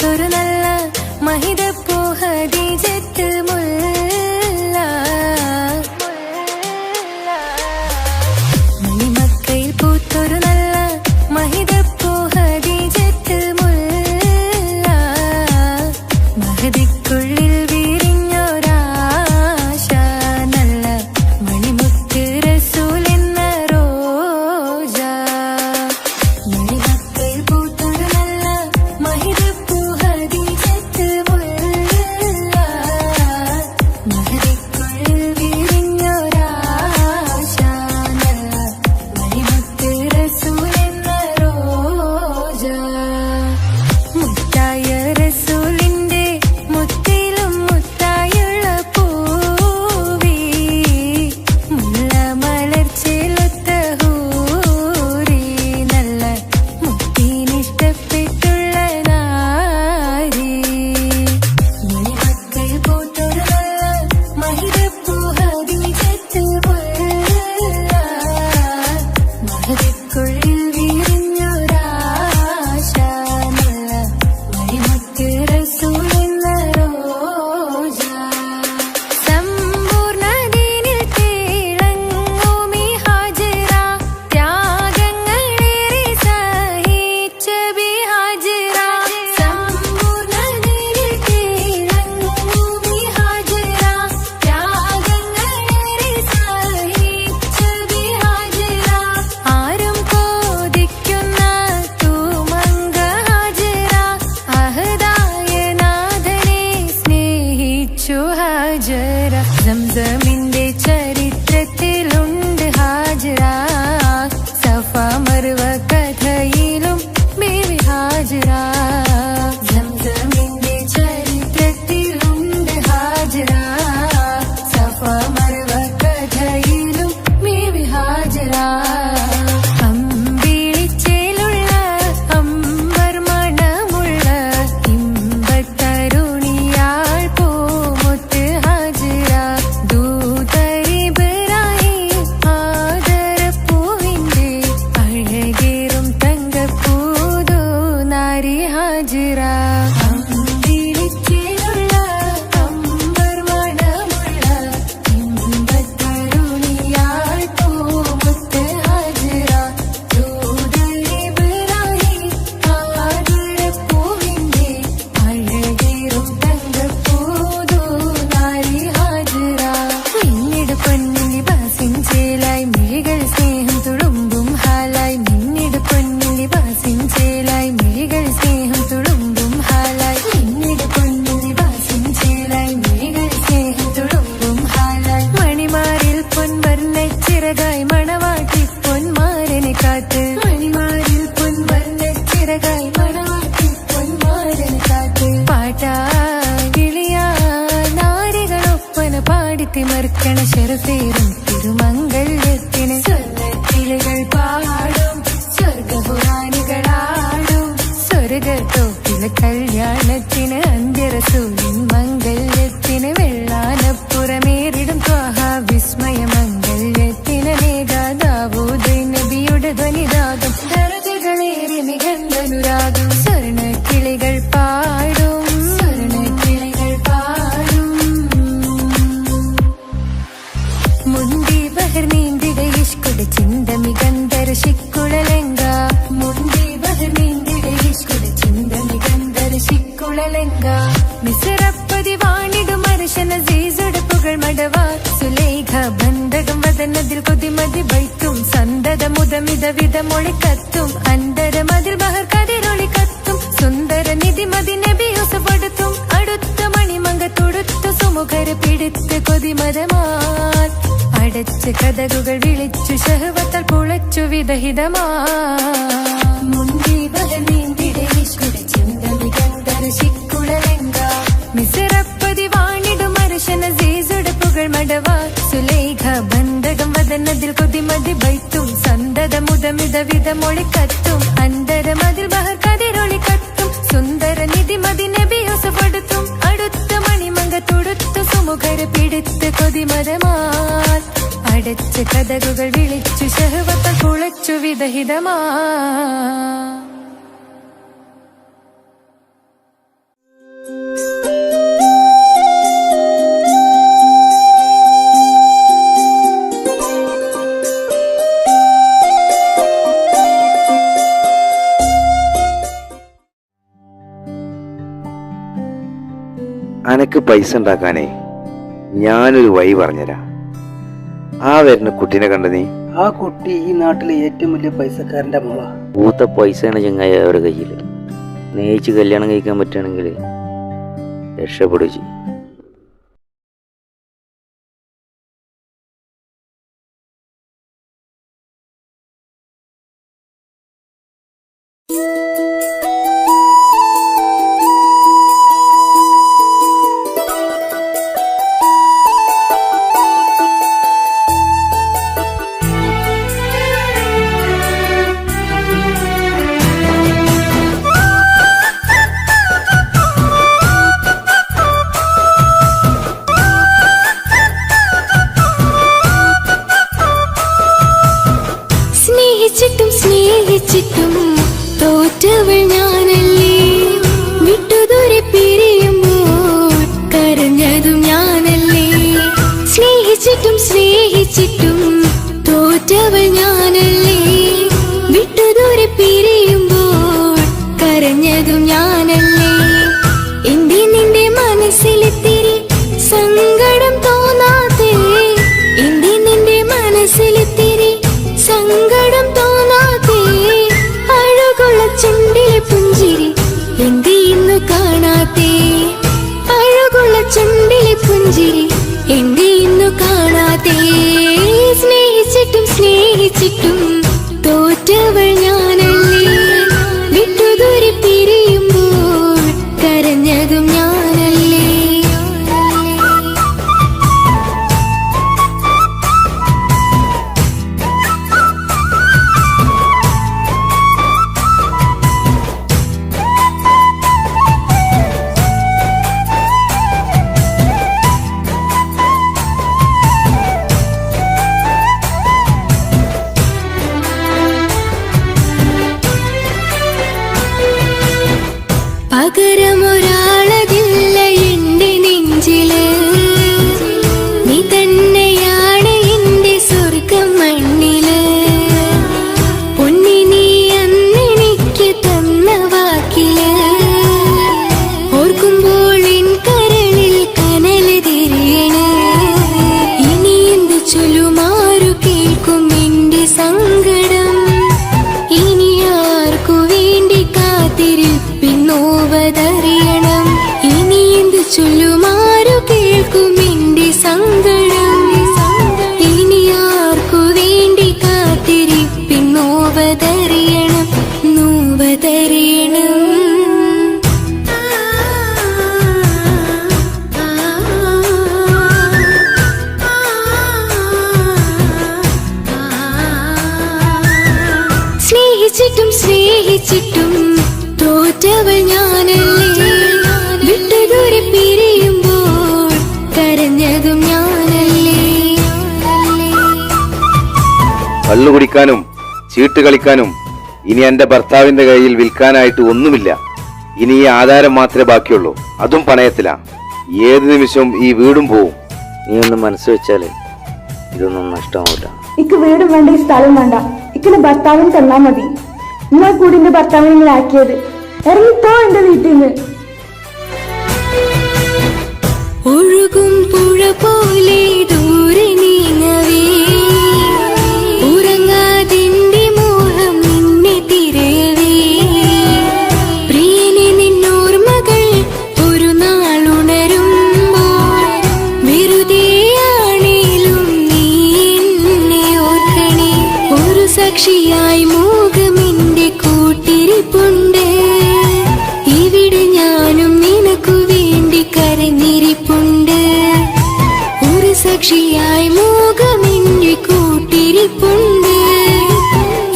പൂത്തൊരു നല്ല മഹിതപ്പൂ ഹദീജത്ത് മുല്ല മണിമക്കയിൽ പൂത്തൊരു നല്ല മഹിതപ്പൂ ഹദീജത്ത് മുല്ല മഹദിക്കുള്ളിൽ വിരിഞ്ഞൊരാശ നല്ല മണിമുത്ത് റസൂൽ എന്ന റോജ മണിമക്കയിൽ പൂത്തൊരു നല്ല മഹിതപ്പൂ ഹദീജത്ത് മുല്ല മഹദിക്കുള്ളിൽ വിരിഞ്ഞൊരാശ നല്ല മണിമുത്ത് റസൂൽ എന്ന റോജ മുത്തായ റസൂലിന്റെ മുത്തിലും മുത്തായുള്ള പൂവി മുല്ല മലർച്ചയിലൊത്ത ഹൂറി നല്ല മുത്തിനിഷ്ടപ്പെട്ടുള്ള നാരി മണിമക്കയിൽ പൂത്തൊരു നല്ല മഹിതപ്പൂ ഹദീജത്ത് മുല്ല മഹദിക്കുള്ളിൽ വിരിഞ്ഞൊരാശ നല്ല മണിമുത്ത് റസൂൽ എന്ന റോജ സമ്പൂർണ്ണദീനിൽ തിളങ്ങുമീ ഹാജറ ത്യാഗങ്ങളേറെ സഹിച്ച ബിഹാജറ സമ്പൂർണ്ണദീനിൽ തിളങ്ങുമീ ഹാജറ ത്യാഗങ്ങളേറെ സഹിച്ച ബിഹാജറ ആരും കോതിക്കുന്ന തൂമങ്ക ഹാജറ അഹദായ നാഥനെ സ്നേഹിച്ചു ഹാജറ സംസമിന്റെ ചരിത്രത്തിലുണ്ട് ഹാജറ സഫ മർവ കഥയിലും ബീവി ഹാജറ സംസമിന്റെ ചരിത്രത്തിലുണ്ട് ഹാജറ സഫ മർവ കഥയിലും ബീവി ഹാജറ അമ്പിളിച്ചേലുള്ള അമ്പർ മണമുള്ള ഇമ്പത്തരുണിയാൾ പൂമുത്ത് ഹാജറ ദൂതരിബ്രാഹിം ആദരപ്പൂവിന്റെ അഴകേറും തങ്കപ്പൂതോ നാരി ഹാജറ അമ്പിളിച്ചേലുള്ള അമ്പർ മണമുള്ള ഇമ്പത്തരുണിയാൾ പൂമുത്ത് ഹാജറ ദൂതരിബ്രാഹിം ആദരപ്പൂവിന്റെ അഴകേറും തങ്കപ്പൂതോ നാരി ഹാജറ മിന്നിട് പൊന്നിൽ ലിബാസിൻ ചേലായി മിഴികൾ സ്നേഹം തുളുമ്പും ഹാലായി മിന്നിട് പൊന്നിൽ ലിബാസിൻ ചേലായി മിഴികൾ സ്നേഹം തുളുമ്പും ഹാലായി മിന്നിട് പൊന്നിൽ ലിബാസിൻ ചേലായി മിഴികൾ സ്നേഹം തുളുമ്പും ഹാലായി മണിമാരിൽ പൊൻവർണ്ണച്ചിറകായി മണവാട്ടി പൊന്മാരനെ കാത്ത് മണിമാരിൽ പൊൻവർണ്ണച്ചിറകായി മണവാട്ടി പൊന്മാരനെ കാത്ത് പാട്ടായി വിളിയായി നാരികളൊപ്പന പാടിത്തിമർക്കണ ശരഫേറും തിരുമംഗല്യത്തിന് സ്വർണ്ണക്കിളികൾ പാടും സ്വർഗപുരാണികളാടും സ്വർഗത്തോപ്പിലെ കല്യാണത്തിന് അന്ത്യറസൂലിൻ മംഗല്യത്തിന് വെള്ളാനപ്പുറമേറിടും ത്വാഹ വിസ്മയ മംഗല്യത്തിന് മേഘാദാവൂദ് നബിയുടെ ധ്വനിരാഗം ദരജകളേറി മികന്ധനുരാഗം സ്വർണ്ണക്കിളികൾ പാടും സ്വർണ്ണക്കിളികൾ പാടും മുന്തി ബഹർ നീന്തിട ഇഷ്കുടെ ചിന്തമികന്ധര ശിക്കുളലെങ്ക മുന്തി ബഹർ നീന്തിട ഇഷ്കുടെ ചിന്തമികന്ധര ശിക്കുളലെങ്ക മിസറപ്പതി വാണിടും അർശന സീസുടെ പുകൾ മടവ സുലേഖ ബന്ധകം വദനതിൽ കൊതിമതി ബൈത്തും സന്തത മുതമിത വിധമൊളി കത്തും അന്തരമതിൽ ബഹർ കതിരൊളി കത്തും സുന്ദര നിധിമതി നബി യൂസഫടുത്തും അടുത്ത മണിമങ്ക തൊടുത്തു സുമുഖര് പിടിത്ത് കൊതിമതമാൽ അടച്ച് കഥകുകൾ വിളിച്ചു ശഹവത്താൽ പുളച്ചു വിദഹിതമാ മുന്തി ബഹർ നീന്തിട ഇഷ്കുടെ ചിന്തമികന്ധര ശിക്കുളലെങ്ക മിസറപ്പതി വാണിടും അർശന സീസുടെ പുകൾ മടവ സുലേഖ ബന്ധകം വദനതിൽ കൊതിമതി ബൈത്തും സന്തത മുതമിത വിധമൊളി കത്തും അന്തരമതിൽ ബഹർ കതിരൊളി കത്തും സുന്ദര നിധിമതി നബി യൂസഫടുത്തും അടുത്ത മണിമങ്ക തൊടുത്തു സുമുഖര് പിടിത്ത് കൊതിമതമാൽ അടച്ച് കഥകുകൾ വിളിച്ചു ശഹവത്താൽ പുളച്ചു വിദഹിതമാ എനിക്ക് പൈസ ഉണ്ടാക്കാനേ ഞാനൊരു വഴി പറഞ്ഞുതരാം. ആ വരുന്ന കുട്ടീനെ കണ്ട നീ? ആ കുട്ടി ഈ നാട്ടിലെ ഏറ്റവും വലിയ പൈസക്കാരന്റെ മോളാ. പൂത്ത പൈസയാണ് ചങ്ങായി അവരുടെ കയ്യിൽ. സ്നേഹിച്ച് കല്യാണം കഴിക്കാൻ പറ്റുകയാണെങ്കിൽ രക്ഷപ്പെടുക ചെയ്യും. സ്നേഹിച്ചിട്ടും സ്നേഹിച്ചിട്ടും തോറ്റവൾ ഞാനല്ലേ, വിട്ടുദൂരെ പിരിയുമ്പോൾ കരഞ്ഞതും ഞാനല്ലേ. സ്നേഹിച്ചിട്ടും സ്നേഹിച്ചിട്ടും തോറ്റവൾ ഞാനല്ലേ, വിട്ടുദൂരെ പിരിയുമ്പോൾ കരഞ്ഞതും ഞാനല്ലേ. എന്റെ നിന്റെ മനസ്സിലെത്തിരി സങ്കടം തോന്നാതെ, എന്റെ നിന്റെ മനസ്സിലെത്തിരി സങ്കടം തോന്നാതെ, അഴകുള്ള ചുണ്ടിലെ പുഞ്ചിരി എന്തേ ഇന്നു കാണാതെ, അഴകുള്ള ചുണ്ടിലെ പുഞ്ചിരി എന്തേ ഇന്നു കാണാതെ. സ്നേഹിച്ചിട്ടും സ്നേഹിച്ചിട്ടും തോറ്റവൾ ഞാനല്ലേ, വിട്ടുദൂരെ പിരിയുമ്പോൾ കരഞ്ഞതും ഞാനല്ലേ. പകരമൊരാളതില്ല എന്റെ നെഞ്ചില്, നീ തന്നെയാണ് എന്റെ സ്വർഗം മണ്ണില്. പൊന്നി നീ അന്നെനിക്ക് തന്ന വാക്കില്, ഓർക്കുമ്പോൾ എൻ കരളിൽ കനല് തിരിയണ്. ഇനി എന്ത് ചൊല്ലുമാരു കേൾക്കും എന്റെ സങ്കടം, ഇനി ആർക്കു വേണ്ടി കാത്തിരിപ്പിന്നോവതറിയണം. ഇനി എന്ത് ചൊല്ലുമാരു കേൾക്കും എന്റെ സങ്കടം, ഇനി ആർക്കു വേണ്ടി കാത്തിരിപ്പിന്നോവതറിയണം, നോവതറിയണം. സ്നേഹിച്ചിട്ടും സ്നേഹിച്ചിട്ടും തോറ്റവൾ ഞാനല്ലേ, വിട്ടുദൂരെ പിരിയുമ്പോൾ കരഞ്ഞതും ഞാനല്ലേ. കള്ളു കുടിക്കാനും ചീട്ട് കളിക്കാനും ഇനി എന്റെ ഭർത്താവിന്റെ കയ്യിൽ വിൽക്കാനായിട്ട് ഒന്നുമില്ല. ഇനി ഈ ആധാരം മാത്രമേ ബാക്കിയുള്ളൂ, അതും പണയത്തിലാ. ഏത് നിമിഷവും ഈ വീടും പോവും. നീ ഒന്ന് മനസ്സ് വെച്ചാല് ഇതൊന്നും നഷ്ടമാവില്ല. ഇക്ക് വീടും വേണ്ട, ഈ സ്ഥലം വേണ്ട, ഇക്കിന്റെ ഭർത്താവിന് തന്നാ മതി. നിങ്ങൾ കൂടി എന്റെ ഭർത്താവിനെ ഇങ്ങനെ ആക്കിയത്. ഇറങ്ങിപ്പോ എന്റെ വീട്ടിൽ നിന്ന്. ഒഴുകും പുഴ പോലെ ദൂരെ നീങ്ങവേ, ഉറങ്ങാതിന്റെ മോഹം നിന്നെ തിരയവേ. പ്രിയനെ നിന്നോർമ്മകൾ ഒരു നാളുണരുമ്പോൾ, വെറുതെയാണേലും നീ എന്നെ ഓർക്കണേ. ഒരു സാക്ഷിയായി മോഹമെന്റെ കൂട്ടിരിപ്പുണ്ട്, ഇവിടെ ഞാനും നിനക്കു വേണ്ടി കരഞ്ഞിരിപ്പുണ്ട്. ഒരു സാക്ഷിയായി മോഹമെന്റെ കൂട്ടിരിപ്പുണ്ട്,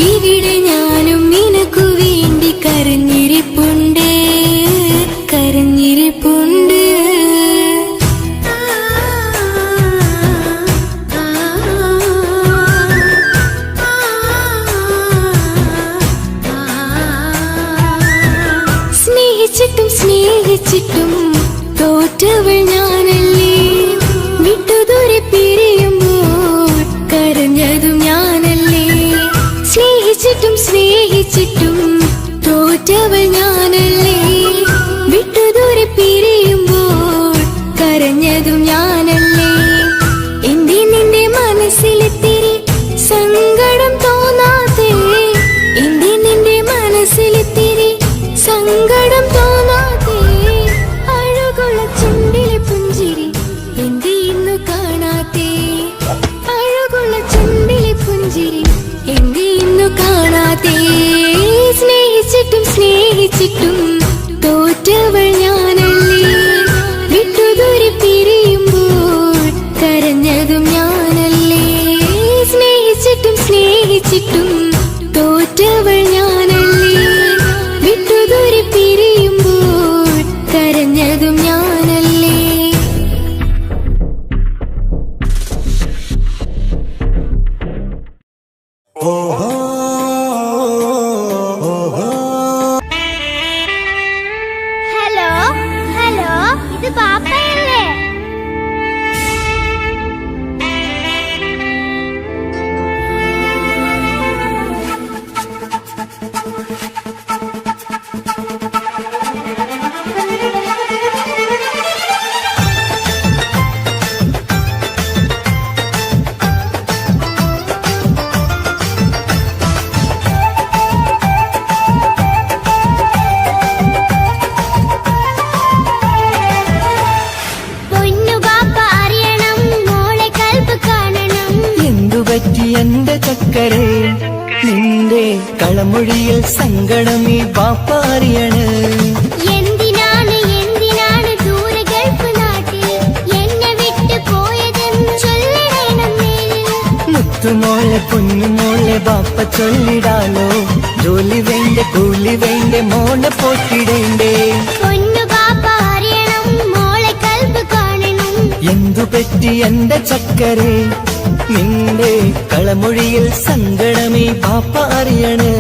ഇവിടെ ഞാനും നിനക്കു വേണ്ടി കരഞ്ഞിരിപ്പുണ്ട്, കരഞ്ഞിരിപ്പുണ്ട്. സ്നേഹിച്ചിട്ടും സ്നേഹിച്ചിട്ടും തോറ്റവൾ ഞാനല്ലേ, വിട്ടുദൂരെ പിരിയുമ്പോൾ കരഞ്ഞതും ഞാനല്ലേ. സ്നേഹിച്ചിട്ടും സ്നേഹിച്ചിട്ടും തോറ്റവൾ ഞാനല്ലേ, വിട്ടുദൂരെ പിരിയുമ്പോൾ സ്നേഹിച്ചിട്ടും തോറ്റവൾ ഞാനല്ലേ വിട്ടുദൂരെ പിരിയുമ്പോൾ കരഞ്ഞതും ഞാനല്ലേ സ്നേഹിച്ചിട്ടും തോറ്റവൾ ഞാനല്ലേ വിട്ടുദൂരെ പിരിയുമ്പോൾ കരഞ്ഞതും ഞാനല്ലേ. ഹലോ ഹലോ, ഇത് പാപ്പയല്ലേ? എന്തുപറ്റി എന്റെ ചക്കരെ നിന്റെ കളമൊഴിയിൽ സങ്കടമീ ബാപ്പ അറിയണ്. എന്തിനാണ് എന്തിനാണ് ദൂരെ ഗൾഫ് നാട്ടിൽ എന്നെ വിട്ട് പോയതെന്ന് ചൊല്ലിടണം നീ. മുത്തുമോളെ പൊന്നുമോളെ ബാപ്പ ചൊല്ലിടാലോ, ജോലി വേണ്ട കൂലി വേണ്ട മോളെ പോറ്റിടേണ്ടേ. പൊന്നു ബാപ്പ അറിയണം, മോളെ കൽബ് കാണണം. എന്തുപറ്റി എന്റെ ചക്കരെ നിന്റെ കളമൊഴിയിൽ സങ്കടമീ ബാപ്പ അറിയണ്.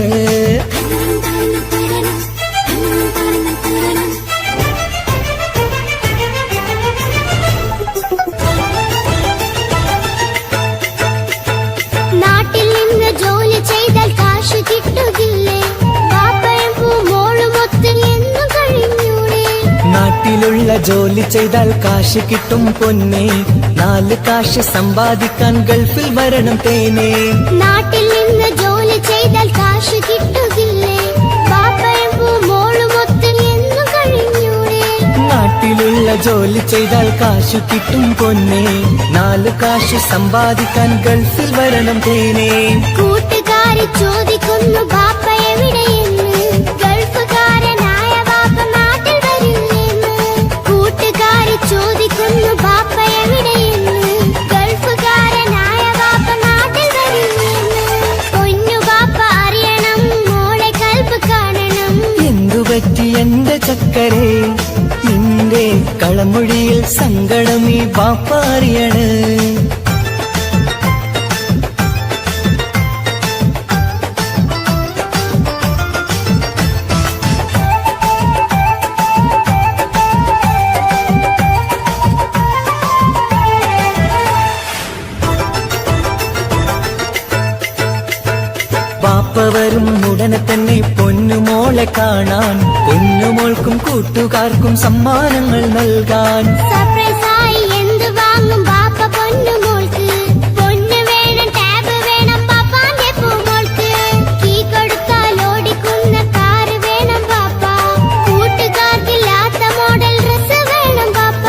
നാട്ടിൽ നിന്ന് ജോലി ചെയ്താൽ കാശ് കിട്ടുകില്ലേ? ബാപ്പയും മോളും ഒത്ത് എന്നു കഴിഞ്ഞൂടെ? നാട്ടിലുള്ള ജോലി ചെയ്താൽ കാശ് കിട്ടും പൊന്നെ, 4 കാശ് സമ്പാദിക്കാൻ ഗൾഫിൽ വരണം തേനെ. നാട്ടിൽ നിന്ന് ജോലി ചെയ്താൽ കാശ് കിട്ടുകില്ലേ? ബാപ്പയും മോളും ഒത്ത് എന്നു കഴിഞ്ഞൂടെ? നാട്ടിലുള്ള ജോലി ചെയ്താൽ കാശ് കിട്ടും പൊന്നെ, 4 കാശ് സമ്പാദിക്കാൻ ഗൾഫിൽ വരണം തേനെ. കൂട്ടുകാരി ചോദിക്കുന്നു ബാപ്പ എവിടെയെന്ന്, ഗൾഫുകാരനായ ബാപ്പ നാട്ടിൽ വരില്ലെന്ന്. കൂട്ടുകാരി ചോദിക്കുന്നു ബാപ്പ എവിടെയെന്ന്, ഗൾഫുകാരനായ ബാപ്പ നാട്ടിൽ വരില്ലെന്ന്. പൊന്നു ബാപ്പ അറിയണം, മോളെ കൽബ് കാണണം. എന്തുപറ്റി എന്റെ ചക്കരെ നിന്റെ കളമൊഴിയിൽ സങ്കടമീ ബാപ്പ അറിയണ്. ബാപ്പ വരും ഉടനെ തന്നെ പൊന്നുമോളെ കാണാൻ, പൊന്നുമോൾക്കും കൂട്ടുകാർക്കും സമ്മാനങ്ങൾ നൽകാൻ. സർപ്രൈസായി എന്ത് വാങ്ങും ബാപ്പ പൊന്നു മോൾക്ക്? പൊന്നു വേണം, ടാബ് വേണം പാപ്പാന്റെ പൂമോൾക്ക്. കീ കൊടുത്താൽ ഓടിക്കുന്ന കാറ് വേണം ബാപ്പ. കൂട്ടുകാർക്കില്ലാത്ത മോഡൽ ഡ്രസ് വേണം ബാപ്പ.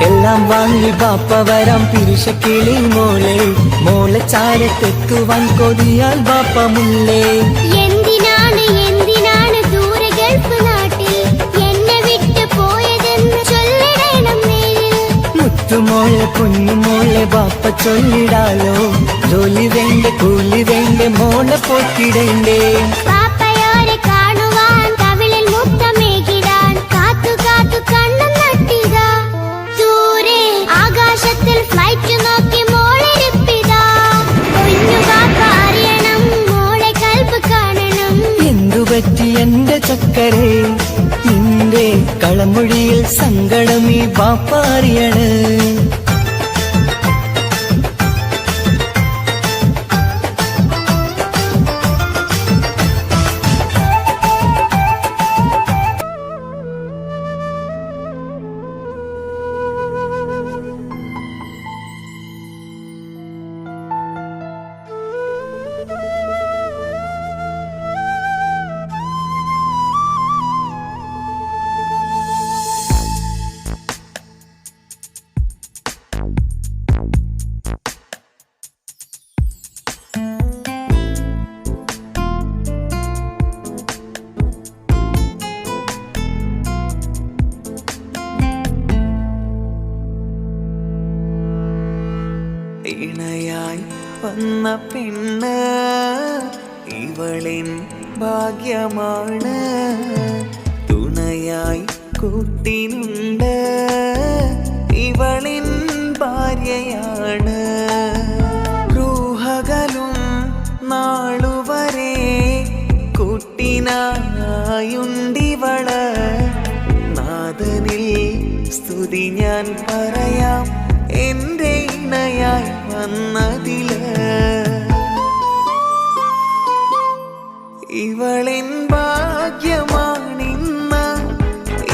എല്ലാം വാങ്ങി ബാപ്പ വരാം പിരിശക്കിളി മോളെ, മോളെ ചാരത്തെത്തുവാൻ കൊതിയാൽ ബാപ്പ മുല്ലേ. എന്തിനാണ് എന്തിനാണ് ദൂരെ ഗൾഫ് നാട്ടിൽ എന്നെ വിട്ട് പോയതെന്ന് ചൊല്ലിടണം നീ. മുത്തുമോളെ പൊന്നുമോളെ ബാപ്പ ചൊല്ലിടാലോ, ജോലി വേണ്ട കൂലി വേണ്ട മോളെ പോറ്റിടേണ്ടേ. പാപ്പയോരെ കാണുവാൻ കവിളിൽ മുത്തമേകിടാൻ കാത്തു കാത്തു കണ്ണും നട്ടിതാ. ദൂരെ ആകാശത്തിൽ ഫ്ലൈറ്റ് നോക്കി മോളിരിപ്പിതാ. പൊന്നു ബാപ്പ അറിയണം, മോളെ കൽബ് കാണണം. എന്തുപറ്റി എന്റെ ചക്കരെ നിന്റെ കളമൊഴിയിൽ സങ്കടമീ ബാപ്പ അറിയണ്. ഇണയായി വന്ന പെണ്ണ് ഇവളിൻ ഭാഗ്യമാണ്. തുണയായി കൂട്ടിനുണ്ട് ഇവളിൻ ഭാര്യയാണ്. റൂഹകലും നാളുവരെ കൂട്ടിനായുണ്ടിവള്. നാഥനിൽ സ്തുതി ഞാൻ പറയാം എൻ്റെ ഇണയായി വന്നതില്. ഇവളിൻ ഭാഗ്യമാണിന്ന്,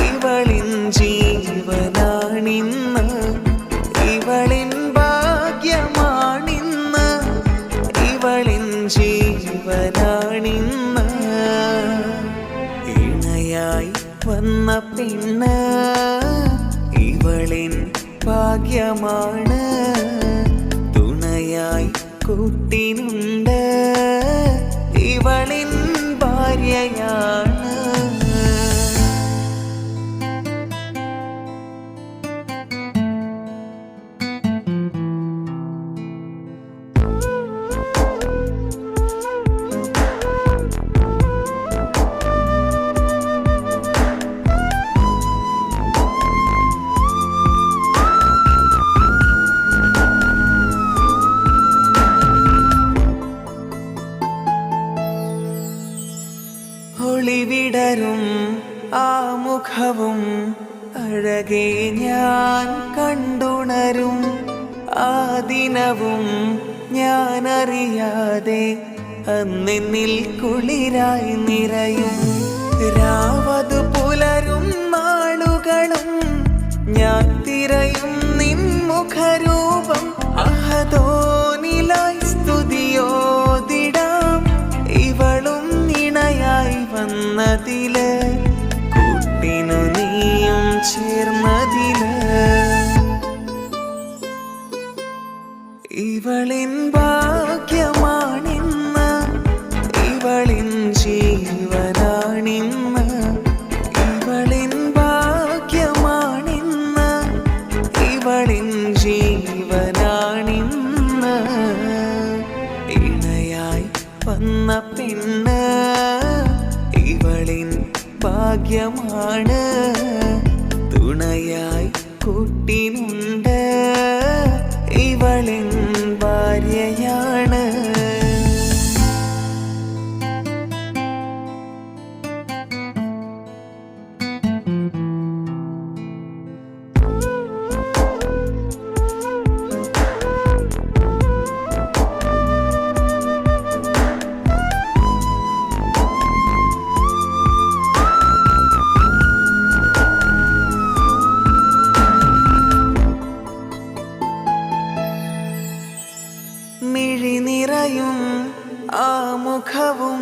ഇവളിൻ ജീവനാണിന്ന്. ഇവളിൻ ഭാഗ്യമാണിന്ന്, ഇവളിൻ ജീവനാണിന്ന്. ഇണയായി വന്ന പെണ്ണ് ഇവളിൻ ഭാഗ്യമാണ്. തുണയായി കൂട്ടിനുണ്ട് ഇവളിൻ ഭാര്യയാണ്. ഒളിവിടരും ആ മുഖവും അഴകെ ഞാൻ കണ്ടുണരും. ആ ദിനവും ഞാനറിയാതെ അന്നെന്നിൽ കുളിരായി നിറയും. രാവതു പുലരും നാളുകളും ഞാൻ തിരയും നിൻ മുഖരൂപം. അഹദോനിലായി സ്തുതിയോതിടാം ഇവളും ഇണയായി വന്നതില്. കൂട്ടിനു നീയും ചേർന്നതില്. ഇവളിൻ ഭാഗ്യമാണിന്ന്, ഇവളിൻ ജീവനാണിന്ന്. ഇവളിൻ ഭാഗ്യമാണിന്ന്, ഇവളിൻ ജീവനാണിന്ന്. ഇണയായി വന്ന പെണ്ണ് ഇവളിൻ ഭാഗ്യമാണ്. തുണയായി കൂട്ടിനുണ്ട് ഇവളിൻ ഭാര്യയാണ്. മിഴിനിറയും ആ മുഖവും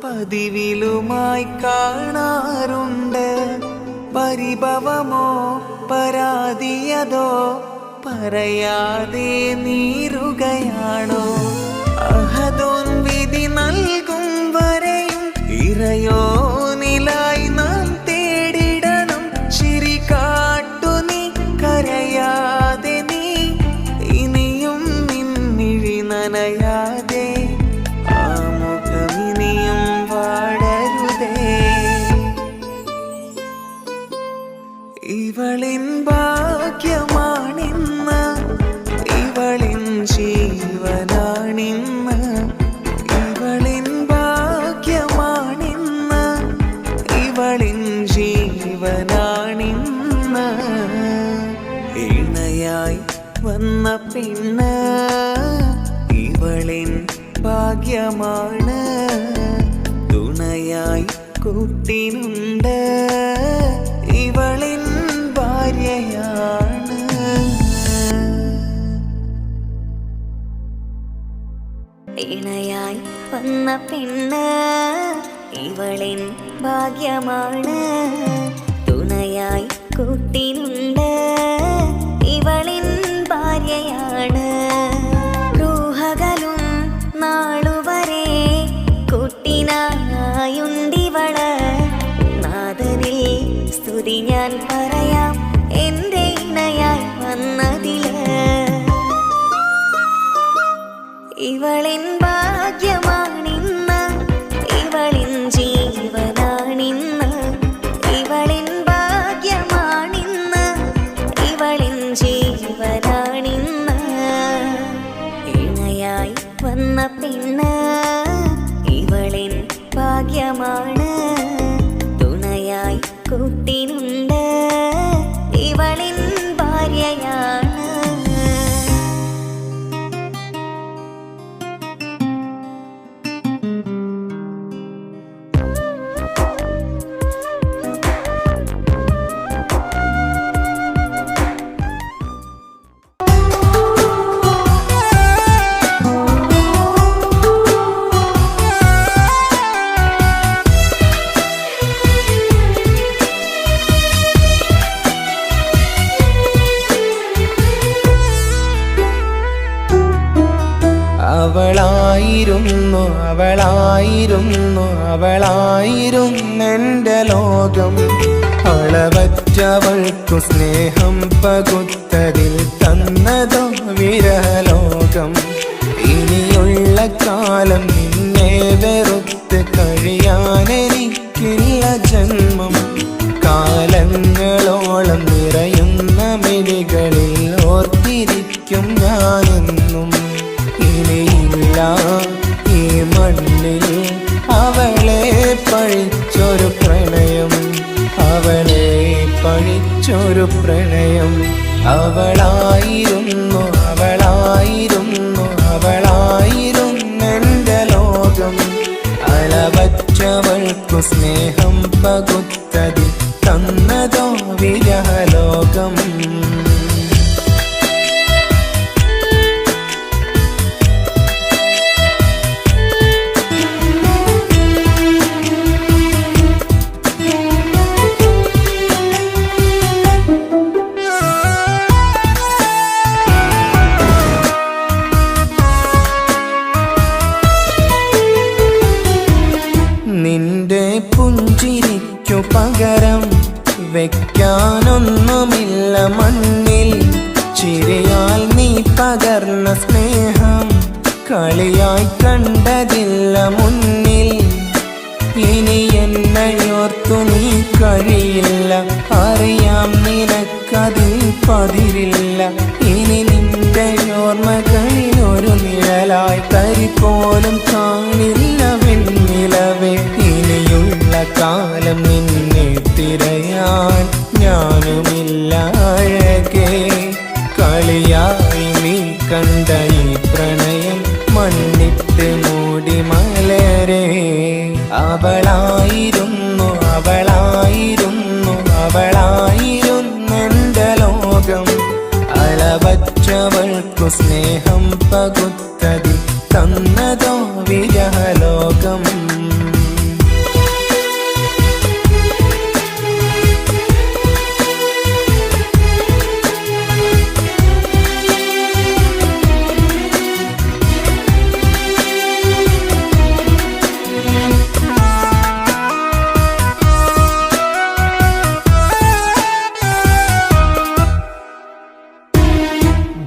പതിവിലുമായി കാണാറുണ്ട്. പരിഭവമോ പരാതിയതോ പറയാതെ നീറുകയാണോ? അഹദോൻ വിധി നൽകും വരെയും ഇറയോനിലായി നാം തേടിടണം. ചിരി കാട്ടു നീ, കരയാതെ നീ, ഇനിയും നിന്നിഴി നനയാതെ. ആ മുഖമിനിയും വാടരുതേ. ഇവളിൻ ഭാഗ്യമാണിന്ന്, ഇവളിൻ ജീവനാണിന്ന്. ഇവളിൻ ഭാഗ്യമാണിന്ന്, ഇവളിൻ ജീവനാണിന്ന്. ഇണയായി വന്ന പെണ്ണ് ഇവളിൻ ഭാഗ്യമാണ്. തുണയായി കൂട്ടിനുണ്ട് ഇവളിൻ ഭാര്യയാണ്. ഇണയായി വന്ന പെണ്ണ് ഇവളിൻ ഭാഗ്യമാണ്. തുണയായി കൂട്ടിനുണ്ട് ഇവളിൻ ഭാര്യയാണ്. റൂഹകലും നാളുവരെ കൂട്ടിനായുണ്ടിവള്. നാഥനിൽ സ്തുതി ഞാൻ പറയാം എൻ്റെ ഇണയായി വന്നതില്. ഇവളിൻ ഭാഗ്യമാണിന്ന്, ഇവളിൻ ജീവനാണിന്ന്. ഇവളിൻ ഭാഗ്യമാണിന്ന്, ഇവളിൻ ജീവനാണിന്ന്. ഇണയായി വന്ന പെണ്ണ് ഇവളിൻ ഭാഗ്യമാണ്. തുണയായി കൂട്ടിനുണ്ട്, ഇവളിൻ ഭാര്യയാണ്. അവളായിരുന്നു അവളായിരുന്നു അവളായിരുന്നെൻ്റെ ലോകം. അളവറ്റവൾക്കു സ്നേഹം പകുത്തതിൽ തന്നതോ വിരലോകം. ഇനിയുള്ള കാലം നിന്നെ വെറുത്ത് കഴിയാനെനിക്കില്ല ജന്മം. കാലങ്ങളോളം നിറയുന്ന മിഴികളിൽ ഓർത്തിരിക്കും ഞാനെന്നും. ഇനിയില്ല ഈ മണ്ണിൽ അവളെ പഴിച്ചൊരു പ്രണയം, അവളെ പഴിച്ചൊരു പ്രണയം. അവളായിരുന്നു അവളായിരുന്നു അവളായിരുന്നെൻ്റെ ലോകം. അളവറ്റവൾക്കു സ്നേഹം പകുത്തതിൽ തന്നതോ വിരഹലോകം. നിന്റെ പുഞ്ചിരിക്കു പകരം വെക്കാനൊന്നുമില്ല മണ്ണിൽ. ചിരിയാൽ നീ പകർന്ന സ്നേഹം കളിയായി കണ്ടതില്ല മുന്നിൽ. ഇനി എന്നയോർത്തു നീ കഴിയില്ല, അറിയാം നിനക്കതിൽ പതിരില്ല. ഇനി നിന്റെ ഓർമ്മകളിൽ ഒരു നിഴലായി തരി പോലും കാണില്ല വെണ്ണിലവേ. ഇനിയുള്ള കാലം നിന്നെ തിരയാൻ ഞാനുമില്ല അഴകേ. കളിയായി നീ കണ്ട ഈ പ്രണയം മണ്ണിട്ട് മൂടി മലരേ. അവളായിരുന്നു അവളായിരുന്നു അവളായിരുന്നെൻ്റെ ലോകം. അളവറ്റവൾക്കു സ്നേഹം പകുത്തതിൽ തന്നതോ വിരഹലോകം.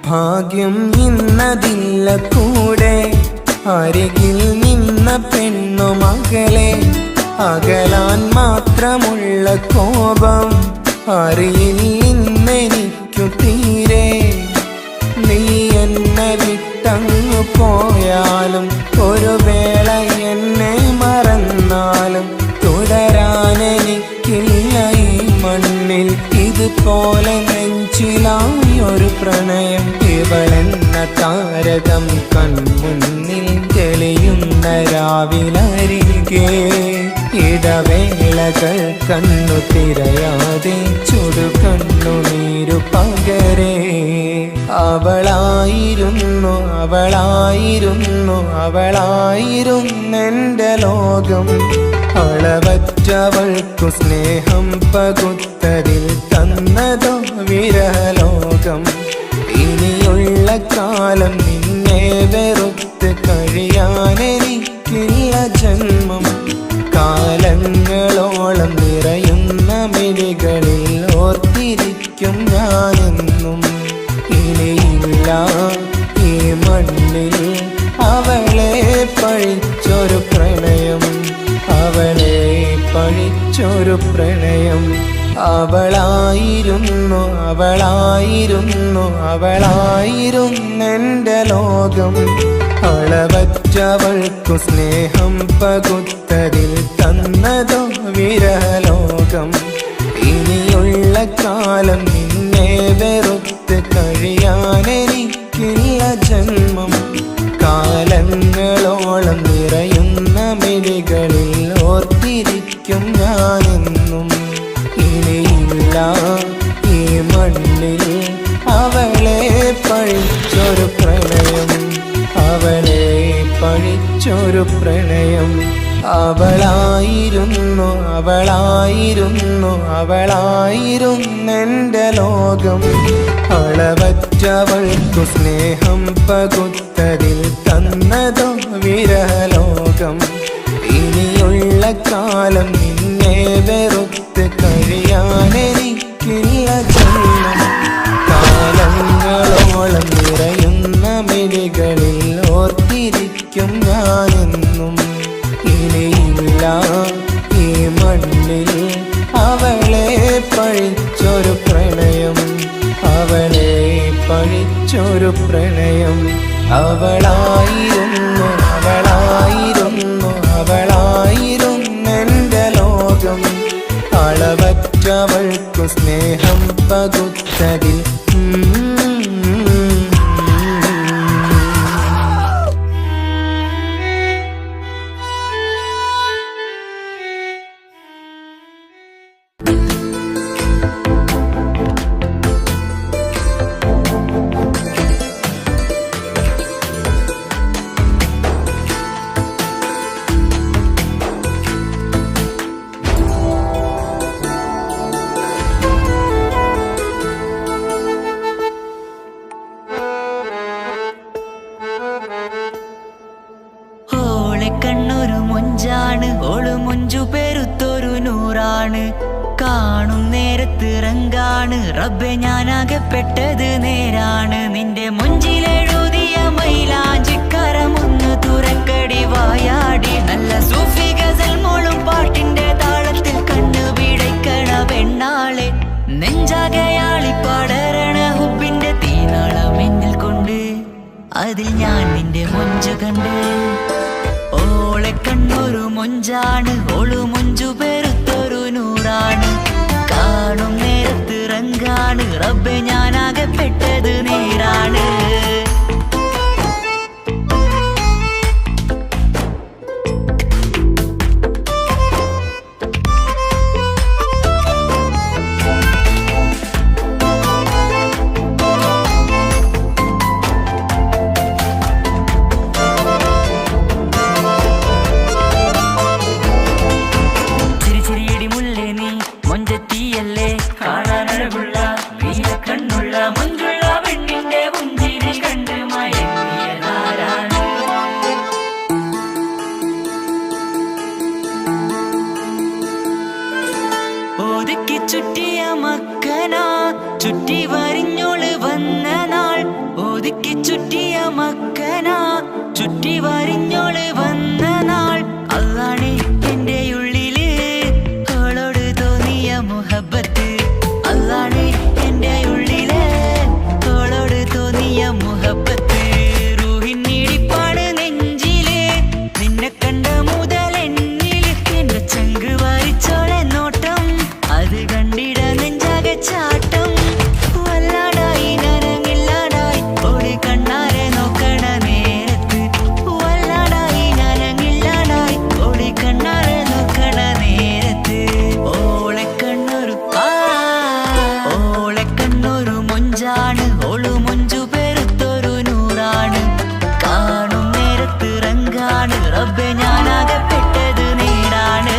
ഭാഗ്യം ഇന്നതില്ല കൂടെ, അരികിൽ നിന്ന പെണ്ണു മകളെ. അകലാൻ മാത്രമുള്ള കോപം അറിയില്ലെനിക്കു തീരെ. നീ എന്നെ വിട്ടങ്ങു പോയാലും ഒരു വേള എന്നെ മറന്നാലും തുടരാനെനിക്കില്ല ഈ മണ്ണിൽ. ഇതുപോലെ നെഞ്ചിലായൊരു പ്രണയം. ഇവളെന്ന താരകം കൺമുന്നിൽ തെളിയുന്ന രാവിലരികെ. ഇടവേളകൾ കണ്ണു തിരയാതെ ചുടുകണ്ണുനീരു പകരേ. അവളായിരുന്നു അവളായിരുന്നു അവളായിരുന്നെൻ്റെ ലോകം. അളവറ്റവൾക്കു സ്നേഹം പകുത്തതിൽ തന്നതോ വിരലോകം. ഇനിയുള്ള കാലം നിന്നെ വെറുത്ത് കഴിയാനെനിക്കില്ല ജന്മം. കാലങ്ങളോളം നിറയുന്ന മിഴികളിൽ ഓർത്തിരിക്കും ഞാനെന്നും. ഇനിയില്ല ഈ മണ്ണിൽ പഴിച്ചൊരു പ്രണയം, അവളെ പഴിച്ചൊരു പ്രണയം. അവളായിരുന്നു അവളായിരുന്നെൻ്റെ ലോകം. അളവറ്റവൾക്കു സ്നേഹം പകുത്തതിൽ തന്നതോ വിരലോകം. ഇനിയുള്ള കാലം നിന്നെ വെറുത്ത് കഴിയാനെനിക്കില്ല ജന്മം. കാലങ്ങളോളം നിറയുന്ന മിഴികളിൽ ഓർത്തിരിക്കും ഞാനെന്നും. ഇനിയില്ല ഈ മണ്ണിൽ അവളെ പഴിച്ചൊരു പ്രണയം, അവളെ പഴിച്ചൊരു പ്രണയം. അവളായിരുന്നെൻ്റെ ലോകം. അളവറ്റവൾക്കു സ്നേഹം പകുത്തതിൽ തന്നതോ വിരലോകം. ഇനിയുള്ള കാലം നിന്നെ വെറുത്ത് കഴിയാനെനിക്കില്ല ജന്മം. കാലങ്ങളോളം നിറയുന്ന മിഴികളിൽ ഓർത്തിരിക്കും ഞാനെന്നും. ഇനിയില്ല ഈ മണ്ണിൽ അവളെ പഴിച്ചൊരു പ്രണയം, അവളെ പഴിച്ചൊരു പ്രണയം. അവളായിരുന്നെൻ്റെ ലോകം. അളവറ്റവൾക്കു സ്നേഹം പകുത്തതിൽ കണ്ണൊരു മൊഞ്ചാണ്, ഓള് മൊഞ്ചു പെരുത്തൊരു നൂറാണ്. കാണും നേരത്ത് റങ്കാണ്, റബ്ബെ ഞാനാകപ്പെട്ടത് നേരാണ്. നിന്റെ മൊഞ്ചിലെഴുതിയ മൈലാഞ്ചിക്കരമൊന്ന് തുറക്കടി വായാടി. നല്ല സൂഫി ഗസൽ മോളും പാട്ടിന്റെ താളത്തിൽ കണ്ണു പിടയ്ക്കണ പെണ്ണാളെ. നെഞ്ചാകയാളി പടരണ ഹുബിന്റെ തീനാളം എന്നിൽ കൊണ്ട്, അതിൽ ഞാൻ നിന്റെ മൊഞ്ചു കണ്ട്. ഓളെ കണ്ണൊരു മൊഞ്ചാണ്, ഓളു മൊഞ്ചു പെരുത്തൊരു നൂറാണ്. കാണും നേരത്ത് റങ്കാണ്, റബ്ബെ ഞാനാകപ്പെട്ടത് നേരാണ്. ഒതുക്കി ചുറ്റിയ മക്കന ചുറ്റി വരിഞ്ഞോള് വന്ന നാൾ. ഒതുക്കി ചുറ്റിയ മക്കന ചുറ്റി വരിഞ്ഞോള് വന്ന നാൾ. അതാണ് എന്റെ ഉള്ളില് അവളോട് തോന്നിയ മുഹബത്ത്. അതാണ് എന്റെ ഉള്ളില് അവളോട് തോന്നിയ മുഹബത്ത്. റൂഹിന്നിടിപ്പാണ് നെഞ്ചില്, നിന്നെ കണ്ട മുതൽ എന്നില്. എന്റെ ചങ്ക് വാരിച്ചോളെ നോട്ടം, അത് കണ്ടിട നെഞ്ചാകെ ചാട്ടം. വല്ലാടായി നനങ്ങില്ലാടായി ഓടി കണ്ണാരെ നോക്കണ നേരത്ത്. വല്ലാടായി നനങ്ങില്ലാടായി ഓടി കണ്ണാരെ നോക്കണ നേരത്ത്. ഓളെ കണ്ണൊരു മൊഞ്ചാണ്, ഓളു മൊഞ്ചു പെരുത്തൊരു നൂറാണ്. കാണും നേരത്ത് റങ്കാണ്, റബ്ബെ ഞാനാകപ്പെട്ടത് നേരാണ്.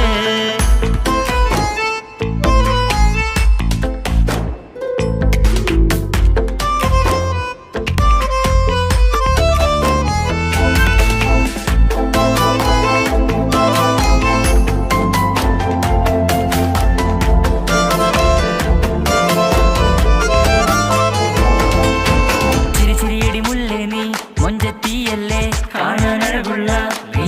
ചിരിച്ചിരിയടി മുല്ലേ നീ മൊഞ്ചത്തിയല്ലേ, കാണാനഴകുള്ള നീ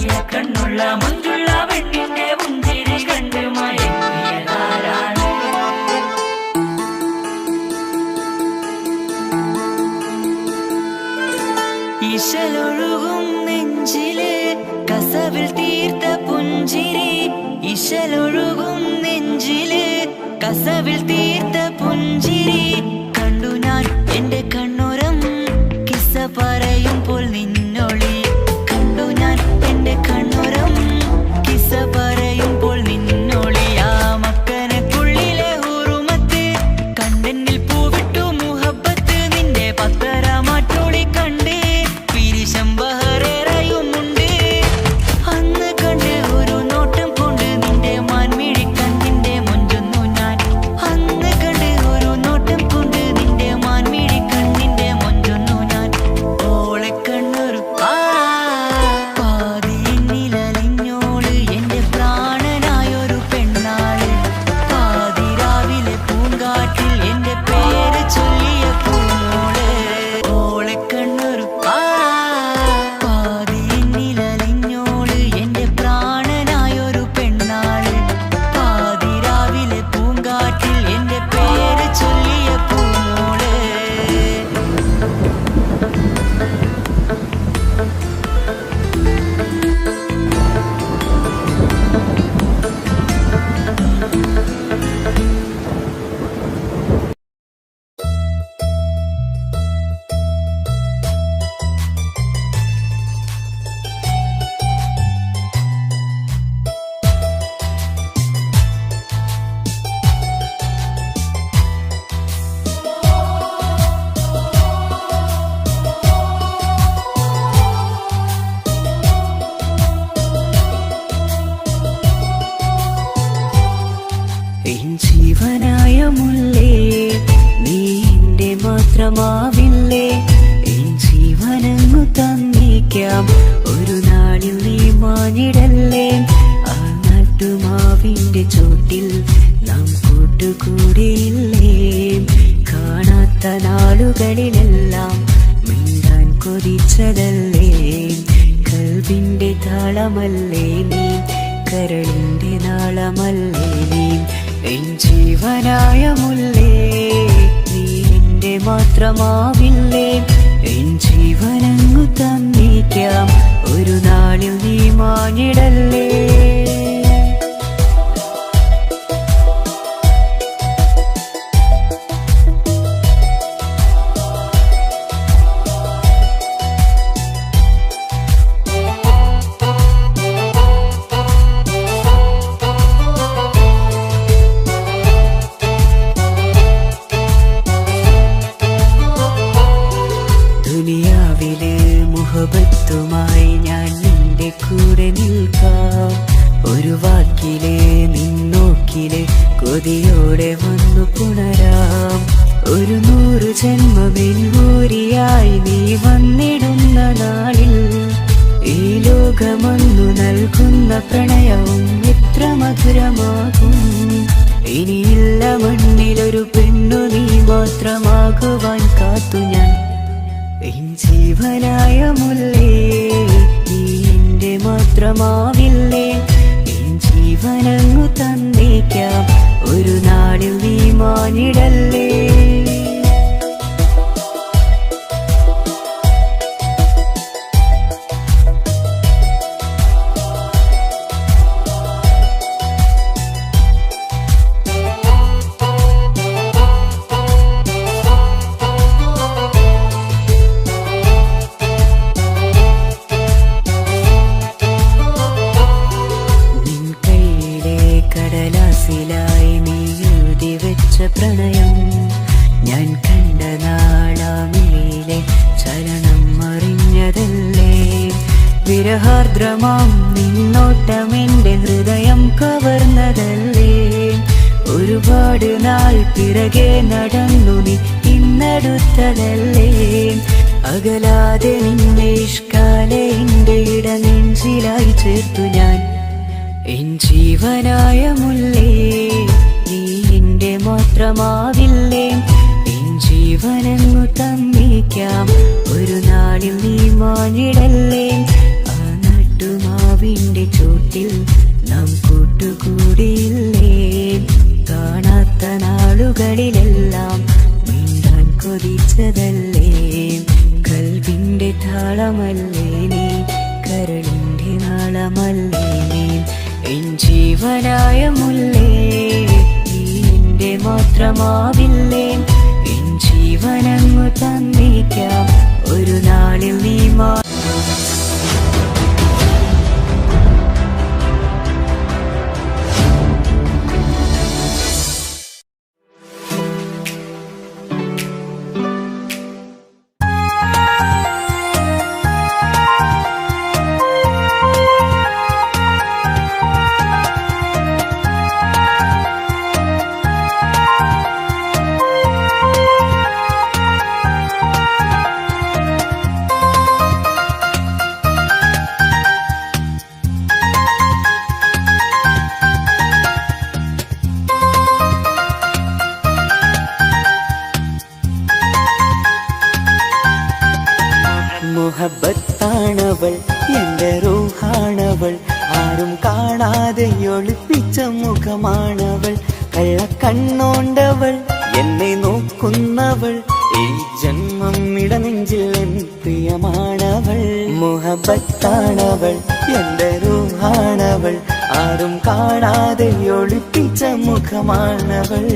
ഇശലൊഴുകും നെഞ്ചില് കസവിൽ തീർത്ത പുഞ്ചിരി ഇശലൊഴുകും നെഞ്ചില് കസവിൽ തീർത്ത പുഞ്ചിരി കണ്ടു ഞാൻ എന്റെ കണ്ണുരം കിസ്സ പറയുമ്പോൾ നിന്നൊളി കണ്ടു ഞാൻ എന്റെ കണ്ണുരം കിസ്സ പറയുമ്പോൾ നിന്നൊളി ആ മക്കനക്കുള്ളിലെ ഹുറുമത്ത് കണ്ടെന്നിൽ പൂവിട്ടു മുഹബത്ത് നിന്റെ പത്തരമാറ്റോളി കണ്ട് പിരിശം ബഹറേറയുമുണ്ട് അന്ന് കണ്ട് ഒരു നോട്ടം കൊണ്ട് നിന്റെ മാൻമിഴി കണ്ണിന്റെ മൊഞ്ചൊന്നു ഞാൻ അന്ന് കണ്ട് ഒരു നോട്ടം കൊണ്ട് നിന്റെ മാൻമിഴി കണ്ണിന്റെ മൊഞ്ചൊന്നു ഞാൻ ഓളെ കണ്ണൊരു പാതിയെന്നിലലിഞ്ഞോള് എന്റെ പ്രാണനായൊരു പെണ്ണാള് പാതിരാവിലെ പൂങ്കാറ്റിൽ എന്റെ പേര് ചൊല്ലിയ പൂമോള് ഓളെ കണ്ണൊരു പാതിയെന്നിലലിഞ്ഞോള് എന്റെ പ്രാണനായൊരു പെണ്ണാള് പാതിരാവിലെ പൂങ്കാറ്റിൽ എന്റെ പേര് ചൊല്ലിയ പൂമോള് എൻ ജീവനായ മുല്ലേ നീ എന്റെ മാത്രമാവില്ലേ എൻ ജീവനങ്ങു തന്നേക്കാം ഒരു നാളിൽ നീ മാഞ്ഞിടല്ലേ ആ നട്ടുമാവിന്റെ ചോട്ടിൽ നാം കൂട്ടുകൂടിയില്ലേ കാണാത്ത നാളുകളിലെല്ലാം മിണ്ടാൻ കൊതിച്ചതല്ലേ കൽവിന്റെ താളമല്ലേ നീ കരളിന്റെ നാളമല്ലേ നീ എൻ ജീവനായ മുല്ലേ നീ എന്റെ മാത്രമാവില്ലേ എൻ ജീവനങ്ങു തന്നേക്കാം ഒരു നാളിൽ നീ മാഞ്ഞിടല്ലേ ദുനിയാവിലെ മുഹബത്തുമായി ഞാൻ നിന്റെ കൂടെ നിൽക്കാം ഒരു വാക്കിലെ നിന്നോക്കിലെ കൊതിയോടെ വന്നു പുണരാം ഒരു 100 ജന്മമെൻകൂരിയായി നീ വന്നിടുന്ന നാളിൽ ഈ ലോകമൊന്നു നൽകുന്ന പ്രണയവും എത്ര മധുരമാകും ഇനിയില്ല മണ്ണിലൊരു പെണ്ണു നീ മാത്രമാകുവാൻ കാത്തു ഞാൻ എൻ ജീവനായ മുല്ലേ നീ എന്റെ മാത്രമാവില്ലേ എൻ ജീവനങ്ങു തന്നേക്കാം ഒരു നാളിൽ നീ മാഞ്ഞിടല്ലേ കടലാസിലായി നീ എഴുതി വെച്ച പ്രണയം ഞാൻ കണ്ട നാളാമിലെ ചലനം അറിഞ്ഞതല്ലേ വിരഹാർദ്രമാം നിന്നോട്ടം എന്റെ ഹൃദയം കവർന്നതല്ലേ ഒരുപാട് നാൾ പിറകെ നടന്നു നീ ഇന്നടുത്തതല്ലേ അകലാതെ നിന്നെ ഇഷ്കാലെ എന്റെ ഇടനെഞ്ചിലായി ചേർത്തു ഞാൻ എൻ ജീവനായ മുല്ലേ നീ എന്റെ മാത്രമാവില്ലേ എൻ ജീവനങ്ങു തന്നേക്കാം ഒരു നാളിൽ നീ മാഞ്ഞിടല്ലേ ആ നട്ടുമാവിന്റെ ചോട്ടിൽ നാം കൂട്ടുകൂടിയില്ലേ കാണാത്ത നാളുകളിലെല്ലാം മിണ്ടാൻ കൊതിച്ചതല്ലേ കൽവിൻ എൻ്റെ താളമല്ലേ നീ, കരളിൻ്റെ നാളമല്ലേ നീ, എൻ ജീവനായ മുല്ലേ നീ എൻ്റെ മാത്രമാവില്ലേ, എൻ ജീവനങ്ങു തന്നേക്കാം ഒരു നാളിൽ നീ മുഹബത്താണവൾ എൻ്റെ റൂഹാണവൾ, ആരും കാണാതെ ഒളിപ്പിച്ച മുഖമാണവൾ, കള്ളക്കണ്ണോണ്ടവൾ എന്നെ നോക്കുന്നവൾ, ഈ ജന്മം ഇടനെഞ്ചിൽ എൻ പ്രിയമാണവൾ. മുഹബത്താണവൾ എൻ്റെ റൂഹാണവൾ, ആരും കാണാതെ ഒളിപ്പിച്ച മുഖമാണവൾ.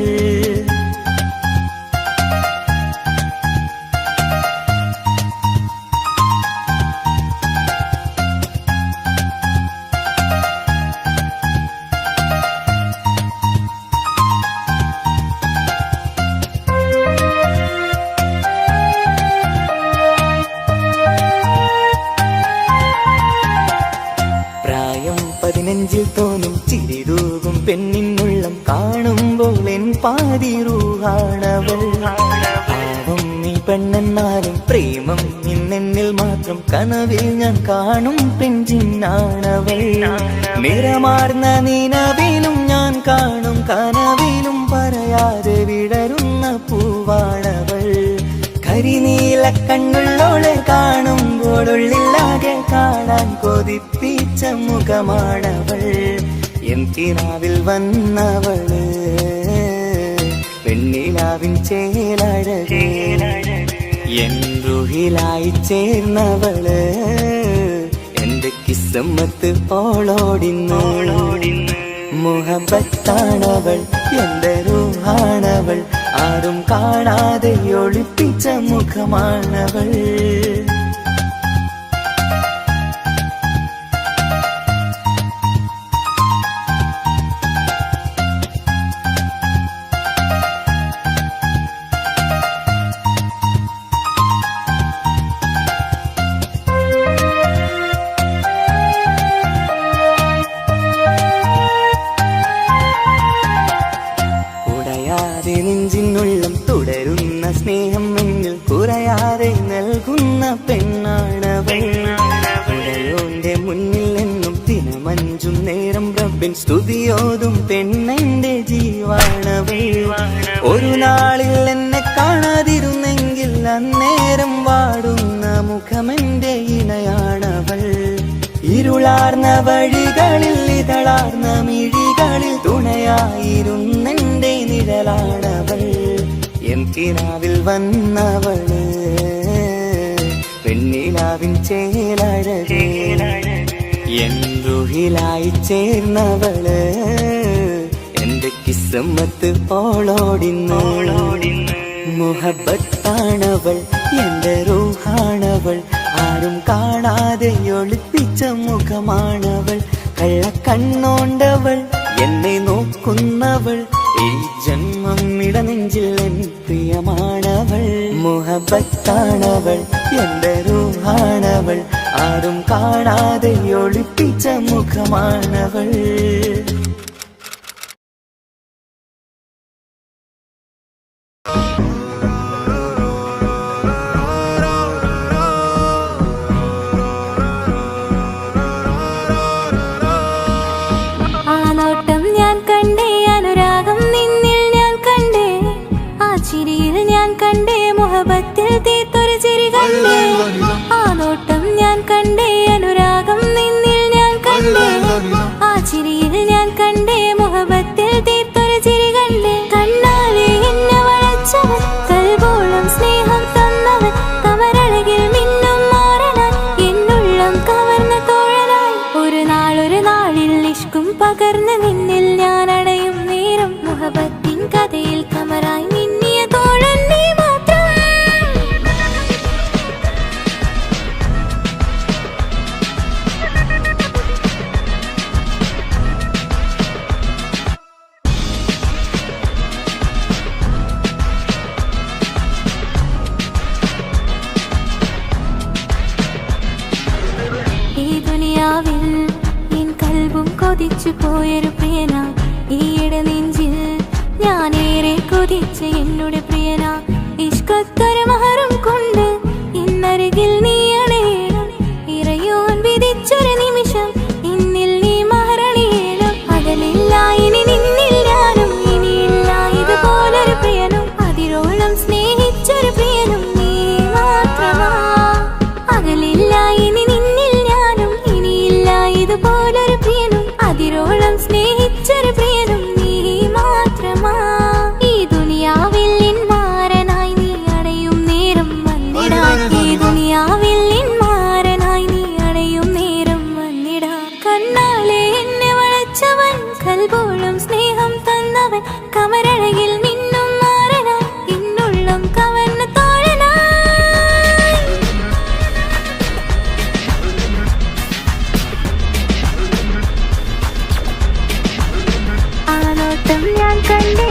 നെഞ്ചിൽ തോന്നും ചിരിതൂകും പെണ്ണിനുള്ളം കാണുമ്പോൾ എൻ പാതി റൂഹാണവൾ. പാവം നീ പെണ്ണെന്നാലും പ്രേമം ഇന്നെന്നിൽ മാത്രം, കനവിൽ ഞാൻ കാണും പെഞ്ചിന്നാണവൾ. നിറമാർന്ന നിലവിലും ഞാൻ കാണും കനവിലും പറയാതെ വിടരുന്ന പൂവാണവൾ. കരിനീല കണ്ണുള്ളോളെ കാണുമ്പോഴുള്ളിലാകെ കാണാൻ കൊതിപ്പിച്ച മുഖമാണവൾ. എൻ കിനാവിൽ വന്നവള് പെണ്ണിലാവിൻ ചേലഴകേ, എൻ റുഹിലായി ചേർന്നവള് എന്റെ കിസ്മത്ത് ഓളോടിന്നു. മുഹബത്താണവൾ എൻ്റെ റൂഹാണവൾ, ആരും കാണാതെ ഒളിപ്പിച്ച മുഖമാണവൾ. നെഞ്ചിനുള്ളം തുടരുന്ന സ്നേഹം എന്നിൽ കുറയാതെ നൽകുന്ന പെണ്ണാണവൾ. ഉടയോന്റെ മുന്നിൽ എന്നും ദിനമഞ്ചും നേരം റബ്ബിൻ സ്തുതിയോതും പെണ്ണെന്റെ ജീവാണവൾ. ഒരു നാളിൽ എന്നെ കാണാതിരുന്നെങ്കിൽ അന്നേരം വാടുന്ന മുഖമെന്റെ ഇണയാണവൾ. ഇരുളാർന്ന വഴികളിൽ ഇതളാർന്ന മിഴികളിൽ തുണയായിരുന്നെന്റെ നിഴലാണവൾ. എൻ കിനാവിൽ വന്നവള് പെണ്ണിലാവിൻ ചേലഴകേ, എൻ റുഹിലായി ചേർന്നവള് എന്റെ കിസ്മത്ത് ഓളോടിന്നു. മുഹബത്താണവൾ എൻ്റെ റൂഹാണവൾ, ആരും കാണാതെ ഒളിപ്പിച്ച മുഖമാണവൾ. കള്ളക്കണ്ണോണ്ടവൾ എന്നെ നോക്കുന്നവൾ, ഈ ജന്മം ഇടനെഞ്ചിൽ എൻ പ്രിയമാണവൾ. മുഹബത്താണവൾ എൻ്റെ റൂഹാണവൾ, ആരും കാണാതെ ഒളിപ്പിച്ച മുഖമാണവൾ. മുഹബത്തിൽ തീർത്തൊരു ചിരി കണ്ടേ, ആ നോട്ടം ഞാൻ കണ്ടേ, അനുരാഗം നിന്നിൽ ഞാൻ കണ്ടേ, ആ ചിരിയിൽ ഞാൻ പകർന്ന് നിന്നിൽ ഞാൻ അടയും നേരം മുഹബത്തിൻ കഥയിൽ കമറായി മിന്നിയ തോഴൻ നീ മാത്രം. ഈ ദുനിയാവിൽ എൻ കൽബും കൊതിച്ചു പോയൊരു പ്രിയന, ഈയിടെ നെഞ്ചിൽ ഞാനേറെ കൊതിച്ച് എന്നോട് പ്രിയന. ഇഷ്കത്തൊരു മഹറും കൊണ്ട് ഇന്നരികിൽ നീ അണയണം, ഇറയോൻ വിധിച്ചൊരു നിമിഷം ഇന്നിൽ നീ മഹറണിയേണം. അകലില്ല ഇനി നിന്നിൽ ഞാനും, ഇനിയില്ല ഇതുപോലൊരു പ്രിയനും, അതിരോളം സ്നേഹിച്ചൊരു പ്രിയനും നീ മാത്രമാ. അകലില്ല ഇനി നിന്നിൽ ഞാനും, ഇനിയില്ല ഇതുപോലൊരു പ്രിയനും, അതിരോളം സ്നേഹിച്ചൊരു പ്രിയനും നീ മാത്രമാ. ഈ ദുനിയാവിൽ മാരനായി നീ അടയും നേരം വന്നിടാൻ, ഈ ദുനിയാവിൽ മാരനായി നീ അടയും നേരം വന്നിടാൻ. കണ്ണാലെ എന്നെ വളച്ചവൻ, കൽബോളം സ്നേഹം തന്നവൻ, കമരഴകിൽ മിന്നും മാരനായി ഇന്നുള്ളം കവർന്ന തോഴനായി. ആ നോട്ടം ഞാൻ കണ്ടേ,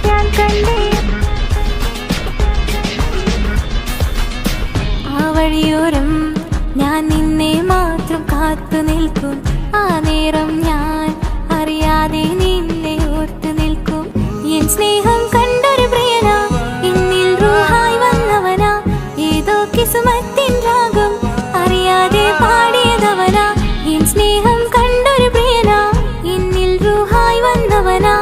ഞാൻ കണ്ടേ. ആ വഴിയോരം ഞാൻ നിന്നെ മാത്രം കാത്തു നിൽക്കും, ആ നേരം ഞാൻ അറിയാതെ നിന്നെ ഓർത്തു നിൽക്കും. എൻ സ്നേഹം കണ്ടൊരു പ്രിയനാ, എന്നിൽ റൂഹായി വന്നവനാ, ഏതോ കിസ്മത്തിൻ രാഗം അറിയാതെ പാടിയതവനാ. എൻ സ്നേഹം കണ്ടൊരു പ്രിയനാ, എന്നിൽ റൂഹായി വന്നവനാ,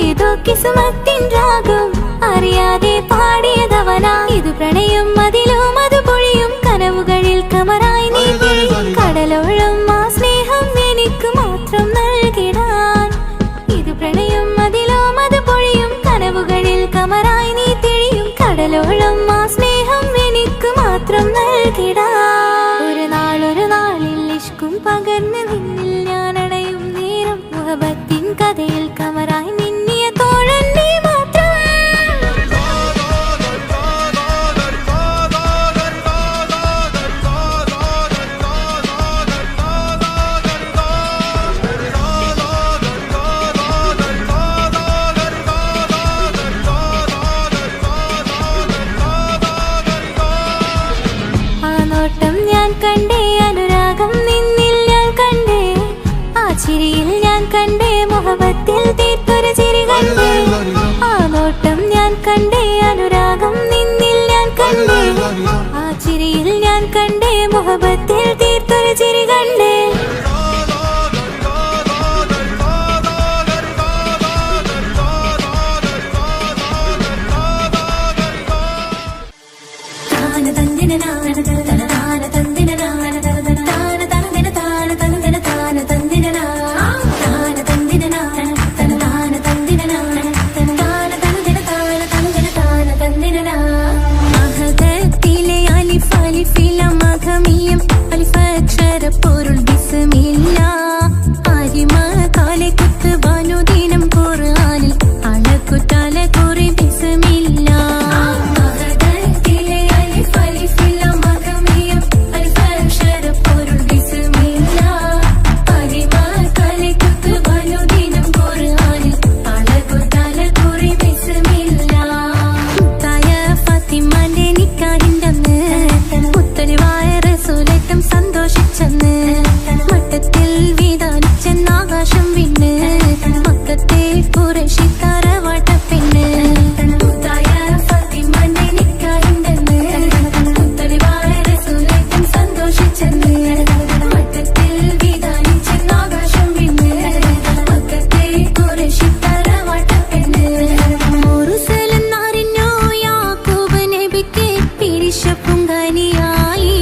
ഏതോ കിസ്മത്തിൻ രാഗം അറിയാതെ പാടിയതവനാ. ഇത് പ്രണയം അതിലും അത് പൊഴിയും കനവുകളിൽ കമറായി നീ തിരിയും, കടലോളം ആ സ്നേഹം എനിക്ക് മാത്രം നൽകിടാൻ. ഇത് പ്രണയം അതിലും അത് പൊഴിയും കനവുകളിൽ കമറായി നീ തിരിയും, കടലോളം ആ സ്നേഹം എനിക്ക് മാത്രം നൽകിടാൻ. ഒരു നാളിൽ ഇഷ്കും പകർന്ന് നിന്നിൽ ഞാൻ അടയും നേരം മുഹബത്തിൻ കഥയിൽ കമറായി മിന്നിയ തോഴൻ നീ മാത്രം. ആ നോട്ടം ഞാൻ കണ്ടേ, അനുരാഗം നിന്നിൽ ഞാൻ കണ്ടേ, ആ ചിരിയിൽ ഞാൻ കണ്ടേ, മുഹബത്തിൽ തീർത്തൊരു ചിരി കണ്ടേ. ആ നോട്ടം ഞാൻ കണ്ടേ, അനുരാഗം നിന്നിൽ ഞാൻ കണ്ടേ, ആ ചിരിയിൽ ഞാൻ കണ്ടേ, മുഹബത്തിൽ തീർത്തൊരു ചിരി കണ്ടേ. മഹദത്തിലെ അലിഫ് അലിഫില മഖമിയം അലിഫക്ഷര പൊരുൾ ബിസ്മില്ല. അരിമ കാലെ കുത്ത് ബനുദിനം ഖുർആനിൽ അലക്കുതല കുറി ബിസ്മില്ല. മഹദത്തിലെ അലിഫ് അലിഫില മഖമിയം അലിഫക്ഷര പൊരുൾ ബിസ്മില്ല. അരിമ കാലെ കുത്ത് ബനുദിനം ഖുർആനിൽ അലക്കുതല കുറി ബിസ്മില്ല. തായ ഫാത്തിമന്റെ നിക്കാഹിന്റന്ന് മുത്തലിവായ റസൂലേറ്റം സന്തോഷിച്ചെന്ന്, മട്ടത്തിൽ വീതാനിച്ചെന്നാകാശം വിണ്ണ്, മക്കത്തെ ഖുറൈശി തറവാട്ടപ്പെണ്ണ്. തായ ഫാത്തിമന്റെ നിക്കാഹിന്റന്ന് മുത്തലിവായ റസൂലേറ്റം സന്തോഷിച്ചെന്ന്, മട്ടത്തിൽ വീതാനിച്ചെന്നാകാശം വിണ്ണ്, മക്കത്തെ ഖുറൈശി തറവാട്ടപ്പെണ്ണ്. മുറുസലെന്നറിഞ്ഞു യാക്കൂബ് നബിക്ക് പിരിശപ്പുങ്കനിയായി,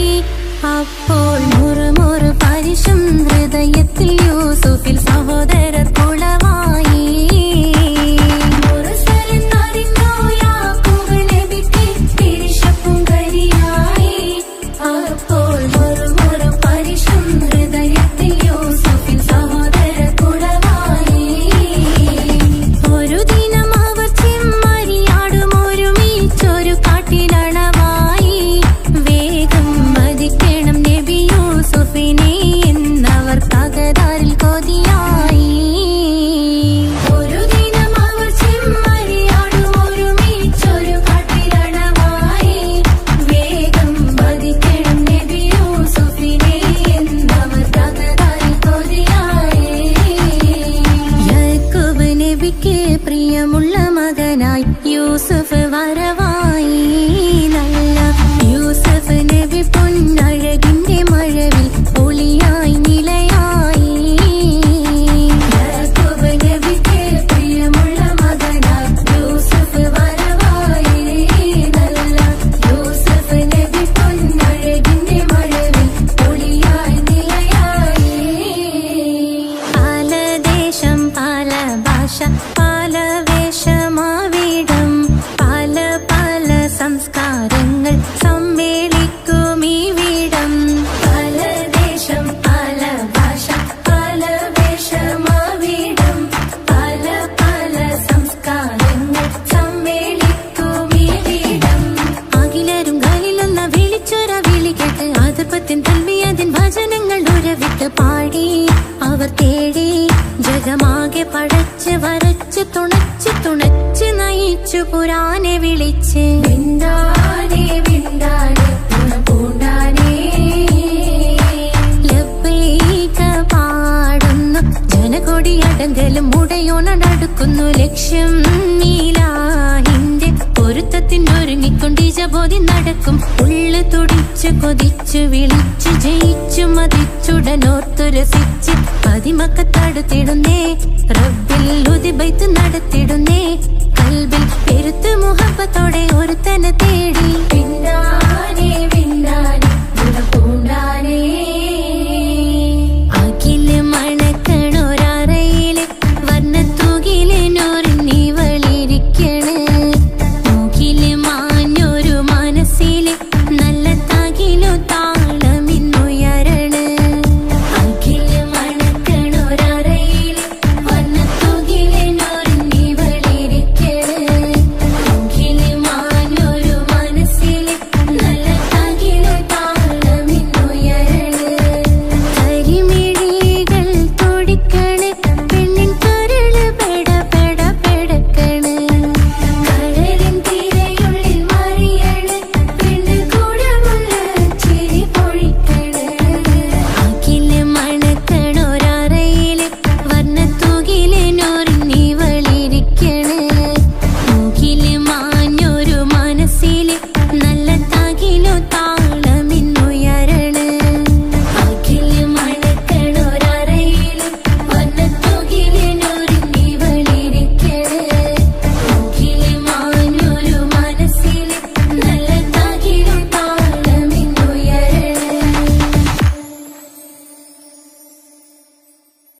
അപ്പോൾ മുറുമുറു പരിശം ഹൃദയത്തിൽ യൂസുഫിൽ സഹോദരർ കുളവായി. മുറുസലെന്നറിഞ്ഞു യാക്കൂബ് നബിക്ക് പിരിശപ്പുങ്കനിയായി, അപ്പോൾ മുറുമുറു പരിശം തുടിച്ചു പുരാനെ വിളിച്ച് വിണ്ടാനേ വിണ്ടാനേ പൂണ്ടാനേ ലബ്ബൈക പാടുന്നു ജനകൊടി അടങ്കലും മുടയോണടുക്കുന്നു ലക്ഷ്യം നീലാഹിന്റെ പൊരുത്തത്തിനൊരുങ്ങിക്കൊണ്ടിജബോധി നടക്കും ഉള്ളു തുടിച്ചു കൊതിച്ചു വിളിച്ചു ജയിച്ചു മതിച്ചുടനോർത്തു രസിച്ച് പതിമക്കത്തടുത്തിടുന്നേ റബ്ബിൽ ഉദിബൈത്ത് നടത്തിടുന്നേ കൽബിൽ പെരുത്ത് മുഹബത്തോടെ ഒരുത്തനെ തേടി പിന്നാനെ